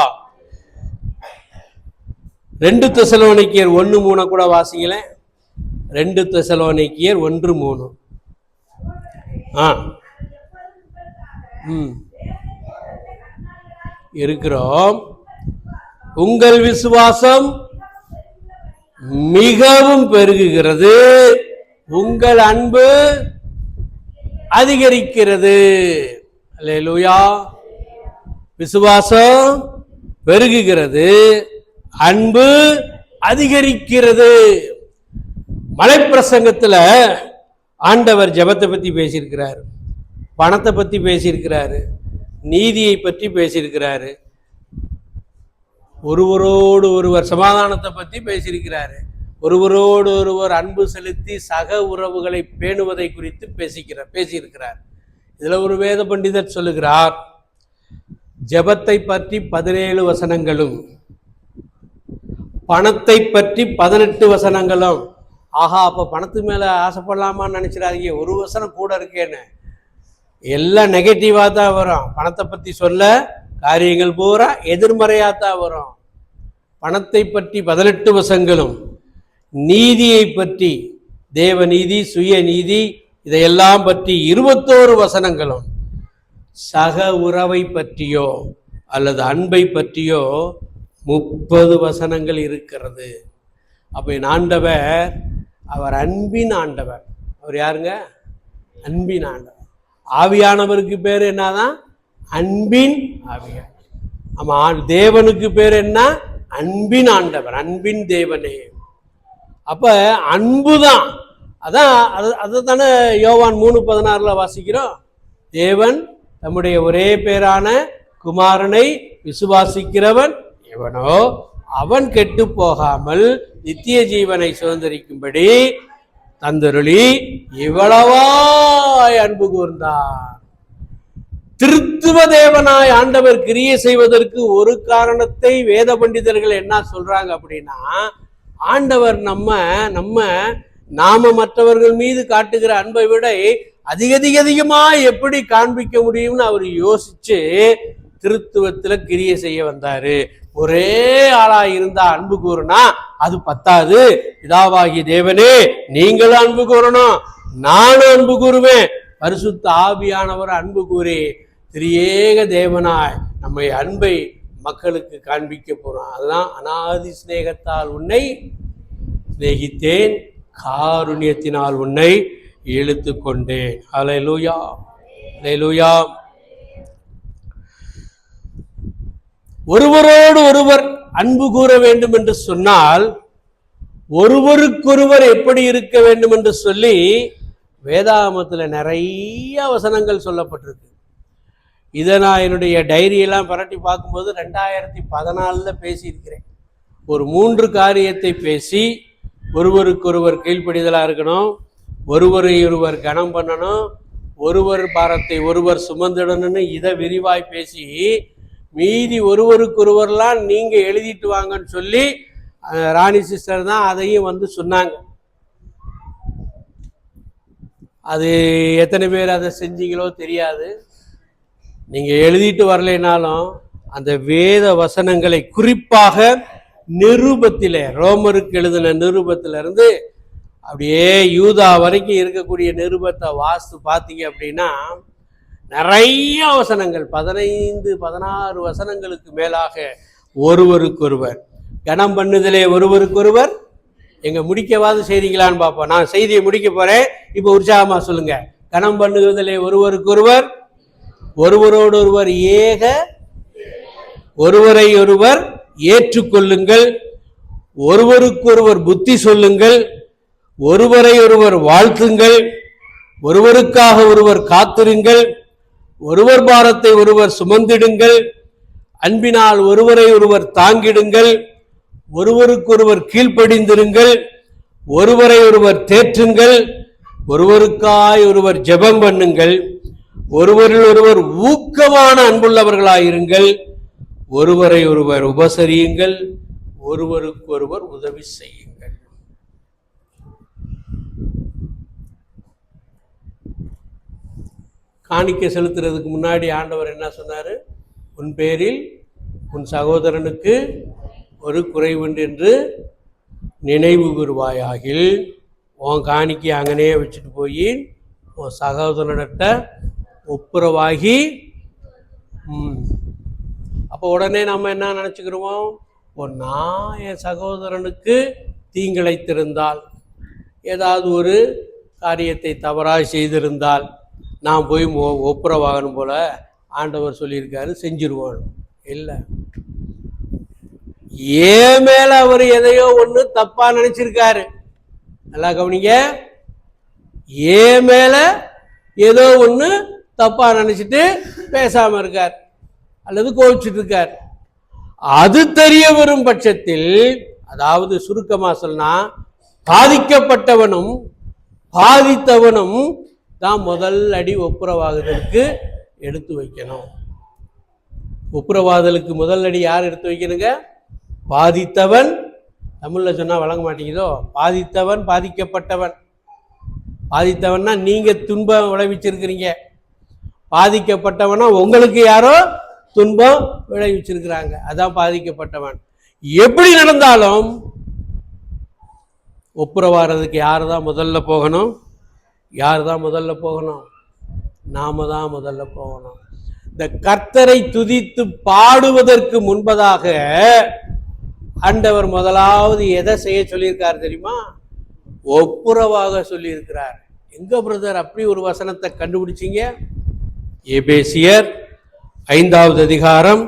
2 தெசலோனிக்கேயர் 1:3 கூட வாசிங்களேன். 2 தெசலோனிக்கேயர் 1:3. இருக்கிறோம். உங்கள் விசுவாசம் மிகவும் பெருகுகிறது, உங்கள் அன்பு அதிகரிக்கிறது. அல்லேலூயா. விசுவாசம் பெருகுகிறது, அன்பு அதிகரிக்கிறது. மலைப்பிரசங்கத்துல ஆண்டவர் ஜெபத்தை பத்தி பேசியிருக்கிறாரு, பணத்தை பத்தி பேசியிருக்கிறாரு, நீதியை பற்றி பேசியிருக்கிறாரு, ஒருவரோடு ஒருவர் சமாதானத்தை பற்றி பேசியிருக்கிறாரு. ஒருவரோடு ஒருவர் அன்பு செலுத்தி சக உறவுகளை பேணுவதை குறித்து பேசியிருக்கிறார். இதுல ஒரு வேத பண்டிதர் சொல்லுகிறார், ஜெபத்தை பற்றி 17 வசனங்களும் பணத்தை பற்றி 18 வசனங்களும். ஆஹா, அப்ப பணத்துக்கு மேல ஆசைப்படலாமான்னு நினைச்சிடாதீங்க, ஒரு வசனம் கூட இருக்கேன்னு. எல்லாம் நெகட்டிவா தான் வரும். பணத்தை பத்தி சொல்ல காரியங்கள் பூரா எதிர்மறையா தான் வரும். பணத்தை பற்றி 18 வசனங்களும், நீதியை பற்றி, தேவ நீதி, சுய நீதி, இதையெல்லாம் பற்றி 21 வசனங்களும், சக உறவை பற்றியோ அல்லது அன்பை பற்றியோ 30 வசனங்கள் இருக்கிறது. அப்ப என் ஆண்டவர் அவர் அன்பின் ஆண்டவர். அவர் யாருங்க? அன்பின் ஆண்டவர். ஆவியானவருக்கு பேர் என்னதான்? அன்பின் ஆவியார். ஆமா, தேவனுக்கு பேர் என்ன? அன்பின் ஆண்டவர், அன்பின் தேவனே. அப்ப அன்புதான். அதான் அதுதானே யோவான் 3:16 வாசிக்கிறோம். தேவன் தம்முடைய ஒரே பேரான குமாரனை விசுவாசிக்கிறவன் எவனோ அவன் கெட்டு போகாமல் நித்திய ஜீவனை சுதந்திரிக்கும்படி தந்தருளி இவ்வளவாய் அன்பு கூர்ந்தார். திருத்துவ தேவனாய் ஆண்டவர் கிரியை செய்வதற்கு ஒரு காரணத்தை வேத பண்டிதர்கள் என்ன சொல்றாங்க அப்படின்னா, ஆண்டவர் நாம மற்றவர்கள் மீது காட்டுகிற அன்பை விட அதிகமா எப்படி காண்பிக்க முடியும்னு அவர் யோசிச்சு திருத்துவத்துல கிரியை செய்ய வந்தாரு. ஒரே ஆளா இருந்தா அன்பு கூறனா அது பத்தாது. பிதாவாகிய தேவனே நீங்களும் அன்பு கூறணும், நானும் அன்பு கூறுவேன். பரிசுத்த ஆவியானவர் அன்பு கூறி திரியேக தேவனாய் நம்மை அன்பை மக்களுக்கு காண்பிக்க போறோம். அதுதான் அநாதி சிநேகத்தால் உன்னை சிநேகித்தேன், காருண்யத்தினால் உன்னை இழுத்து கொண்டேன். அல்லேலூயா, அல்லேலூயா. ஒருவரோடு ஒருவர் அன்பு கூற வேண்டும் என்று சொன்னால் ஒருவருக்கொருவர் எப்படி இருக்க வேண்டும் என்று சொல்லி வேதாகமத்தில் நிறைய வசனங்கள் சொல்லப்பட்டிருக்கு. இதை நான் என்னுடைய டைரியெல்லாம் பரட்டி பார்க்கும்போது 2014 பேசியிருக்கிறேன். ஒரு 3 காரியத்தை பேசி, ஒருவருக்கொருவர் கீழ்ப்படிதலாக இருக்கணும், ஒருவரை ஒருவர் கனம் பண்ணணும், ஒருவர் பாரத்தை ஒருவர் சுமந்திடணும்னு இதை விரிவாய் பேசி, மீதி ஒருவருக்கொருவர்லாம் நீங்க எழுதிட்டு வாங்கன்னு சொல்லி ராணி சிஸ்டர் தான் அதையும் வந்து சொன்னாங்க. அது எத்தனை பேர் அதை செஞ்சீங்களோ தெரியாது. நீங்க எழுதிட்டு வரலைனாலும் அந்த வேத வசனங்களை குறிப்பாக நிருபத்திலே, ரோமருக்கு எழுதின நிருபத்திலிருந்து அப்படியே யூதா வரைக்கும் இருக்கக்கூடிய நிருபத்தை வாசித்து பார்த்தீங்க அப்படின்னா நிறைய வசனங்கள், 15-16 வசனங்களுக்கு மேலாக ஒருவருக்கொருவர் கனம் பண்ணுதலே ஒருவருக்கொருவர். எங்க முடிக்கவாது செய்றீங்களான்னு பார்ப்போம். நான் செய்தியை முடிக்க போறேன், இப்ப உற்சாகமா சொல்லுங்க. கனம் பண்ணுவதிலே ஒருவருக்கொருவர், ஒருவரோடு ஒருவர் ஏக, ஒருவரை ஒருவர் ஏற்றுக்கொள்ளுங்கள், ஒருவருக்கொருவர் புத்தி சொல்லுங்கள், ஒருவரை ஒருவர் வாழ்த்துங்கள், ஒருவருக்காக ஒருவர் காத்திருங்கள், ஒருவர் பாரத்தை ஒருவர் சுமந்திடுங்கள், அன்பினால் ஒருவரை ஒருவர் தாங்கிடுங்கள், ஒருவருக்கொருவர் கீழ்ப்படிந்திருங்கள், ஒருவரை ஒருவர் தேற்றுங்கள், ஒருவருக்காய் ஒருவர் ஜெபம் பண்ணுங்கள், ஒருவரில் ஒருவர் ஊக்கமான அன்புள்ளவர்களாயிருங்கள், ஒருவரை ஒருவர் உபசரியுங்கள், ஒருவருக்கு ஒருவர் உதவி செய்யுங்கள். காணிக்கை செலுத்துறதுக்கு முன்னாடி ஆண்டவர் என்ன சொன்னாரு? உன் பேரில் உன் சகோதரனுக்கு ஒரு குறைவுண்டு என்று நினைவு கூறுவாயாகில் உன் காணிக்கை அங்கனே வச்சுட்டு போய் உன் சகோதரன்கிட்ட ஒப்புரவாகி. அப்போ உடனே நம்ம என்ன நினச்சிக்கிறோம்? நான் என் சகோதரனுக்கு தீங்கிழைத்திருந்தால், ஏதாவது ஒரு காரியத்தை தவறாக செய்திருந்தால் நான் போய் ஒப்புரவாகணும் போல ஆண்டவர் சொல்லியிருக்காரு, செஞ்சிருவோம். இல்லை, ஏன் மேல அவர் எதையோ ஒண்ணு தப்பா நினைச்சிருக்காரு. நல்லா கவனிங்க, ஏன் மேல ஏதோ ஒண்ணு தப்பா நினைச்சிட்டு பேசாம இருக்கார் அல்லது கோவிச்சுட்டு இருக்கார். அது தெரிய வரும் பட்சத்தில், அதாவது சுருக்கமா சொன்னா பாதிக்கப்பட்டவனும் பாதித்தவனும் தான் முதல் அடி ஒப்புரவாகுதலுக்கு எடுத்து வைக்கணும். ஒப்புரவாதலுக்கு முதல் அடி யார் எடுத்து வைக்கணுங்க? பாதித்தவன். தமிழ்ல சொன்னா வழங்க மாட்டேங்குதோ. பாதித்தவன், பாதிக்கப்பட்டவன். பாதித்தவன்னா நீங்க துன்பம் விளைவிச்சிருக்கிறீங்க, பாதிக்கப்பட்டவனா உங்களுக்கு யாரோ துன்பம் விளைவிச்சிருக்கிறாங்க, அதான் பாதிக்கப்பட்டவன். எப்படி நடந்தாலும் ஒப்புரவாகிறதுக்கு யார் தான் முதல்ல போகணும்? யார் தான் முதல்ல போகணும்? நாம தான் முதல்ல போகணும். இந்த கர்த்தரை துதித்து பாடுவதற்கு முன்பதாக ஆண்டவர் முதலாவது எதை செய்ய சொல்லியிருக்கார் தெரியுமா? ஒப்புரவாக சொல்லியிருக்கிறார். எங்க பிரதர் அப்படி ஒரு வசனத்தை கண்டுபிடிச்சிங்க? எபேசியர் 5வது அதிகாரம்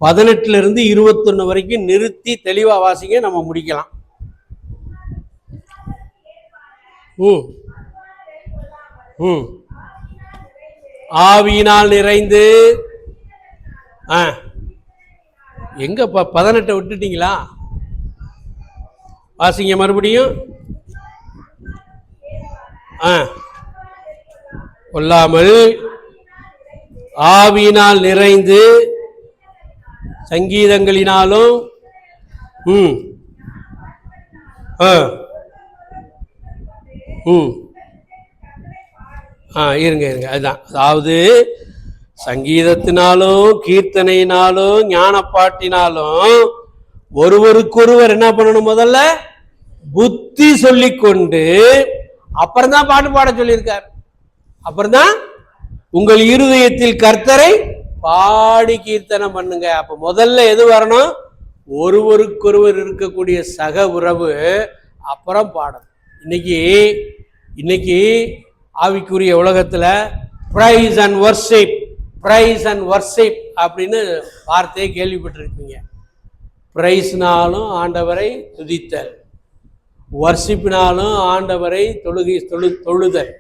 18 - 21 வரைக்கும் நிறுத்தி தெளிவா வாசிங்க, நம்ம முடிக்கலாம். ஆவியினால் நிறைந்து எங்க 18 விட்டுட்டீங்களா? வாசிங்க மறுபடியும். கொல்லாமல் ஆவியினால் நிறைந்து சங்கீதங்களினாலும் இருங்க அதுதான். அதாவது சங்கீதத்தினாலும் கீர்த்தனையினாலும் ஞானப்பாட்டினாலும் ஒருவருக்கொருவர் என்ன பண்ணணும்? முதல்ல புத்தி சொல்லிக்கொண்டு அப்புறம்தான் பாட்டு பாட சொல்லியிருக்கார். அப்புறம்தான் உங்கள் இருதயத்தில் கர்த்தரை பாடி கீர்த்தனம் பண்ணுங்க. அப்ப முதல்ல எது வரணும்? ஒருவருக்கொருவர் இருக்கக்கூடிய சக உறவு, அப்புறம் பாடணும். இன்னைக்கு ஆவிக்குரிய உலகத்துல praise and worship, praise and worship அப்படின்னு வார்த்தையை கேள்விப்பட்டிருப்பீங்க. பிரைஸ்னாலும் ஆண்டவரை துதித்தல், வர்ஷிப்னாலும் ஆண்டவரை தொழுதல்.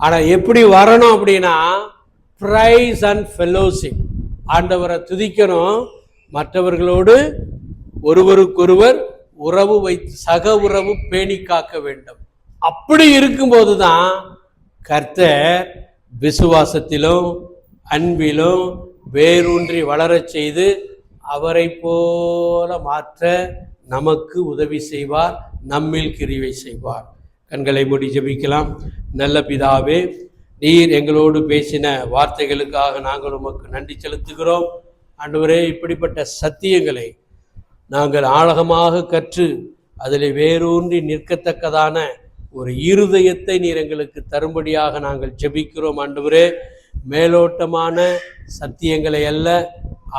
ஆனா எப்படி வரணும் அப்படின்னா பிரைஸ் அண்ட் ஃபெலோஷிப். ஆண்டவரை துதிக்கணும், மற்றவர்களோடு ஒருவருக்கொருவர் உறவு வைத்து சக உறவு பேணி காக்க வேண்டும். அப்படி இருக்கும்போது தான் கர்த்தர் விசுவாசத்திலும் அன்பிலும் வேரூன்றி வளரச் செய்து அவரை போல மாற்ற நமக்கு உதவி செய்வார், நம்மில் கிரியை செய்வார். கண்களை மூடி ஜெபிக்கலாம். நல்ல பிதாவே, நீர் எங்களோடு பேசின வார்த்தைகளுக்காக நாங்கள் உமக்கு நன்றி செலுத்துகிறோம். ஆண்டவரே, இப்படிப்பட்ட சத்தியங்களை நாங்கள் ஆழமாக கற்று அதில் வேரூன்றி நிற்கத்தக்கதான ஒரு இருதயத்தை நீர் எங்களுக்கு தரும்படியாக நாங்கள் ஜெபிக்கிறோம். ஆண்டவரே, மேலோட்டமான சத்தியங்களை அல்ல,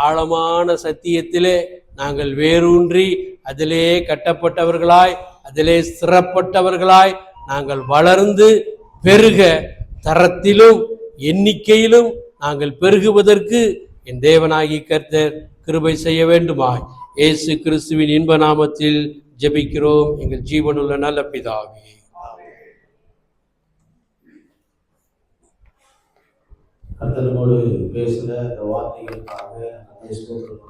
ஆழமான சத்தியத்திலே நாங்கள் வேரூன்றி அதிலே கட்டப்பட்டவர்களாய், அதிலே ஸ்திரப்பட்டவர்களாய் நாங்கள் வளர்ந்து பெருக, தரத்திலும் எண்ணிக்கையிலும் நாங்கள் பெருகுவதற்கு என் தேவனாகி கர்த்தர் கிருபை செய்ய வேண்டுமாய் இயேசு கிறிஸ்துவின் இன்ப நாமத்தில் ஜெபிக்கிறோம் எங்கள் ஜீவனுள்ள நல்ல பிதாவே. கர்த்தரோடு பேசுகிற இந்த வார்த்தைகளுக்காக ஸ்தோத்திரம்.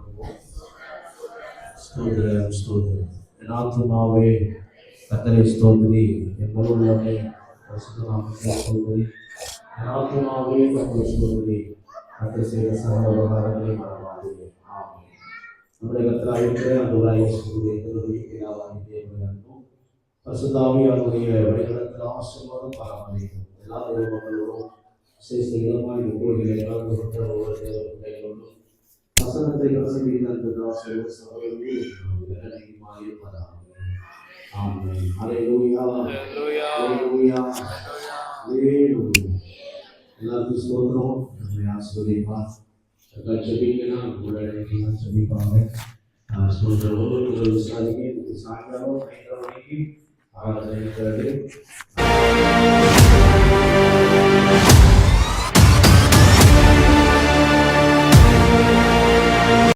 என் ஆத்துமாவே கர்த்தரை ஸ்தோத்திரி, என் முழுவதுமே ஸ்தோத்திரி. என் ஆத்துமாவே கர்த்தரை ஸ்தோத்திரி, கர்த்தர் செய்த சகல உபகாரங்களை மறவாதே. ஆமென். நம்முடைய கர்த்தராகிய ஆண்டவராகிய இயேசுவின் கிருபையும் பரிசுத்தாவியானவருடைய வழிநடத்தல் ஆசீர்வாதம் பரமளிக்கும். எல்லா தெய்வங்களோடும் விசேஷமாக இந்த கோயிலை கலந்து கொண்ட ஒவ்வொரு தேவர்களோடும் வசனத்தை பிரசங்கித்த அந்த தாசர்கள் சகோதரர்கள் இருப்பதாக. ஆமென். ஹல்லேலூயா, ஹல்லேலூயா, ஹல்லேலூயா. எல்லாருக்கும் ஸ்தோத்திரம். நம்மை ஆசீர்வதிப்பார். ஜெபிக்கலாம், உங்களுடைய ஜெபிப்பாங்க. ஸ்தோத்திரம். ஒவ்வொரு விசாரிக்க சாயங்காலம் 5 மணிக்கு ஆராதனை இருக்கிறது.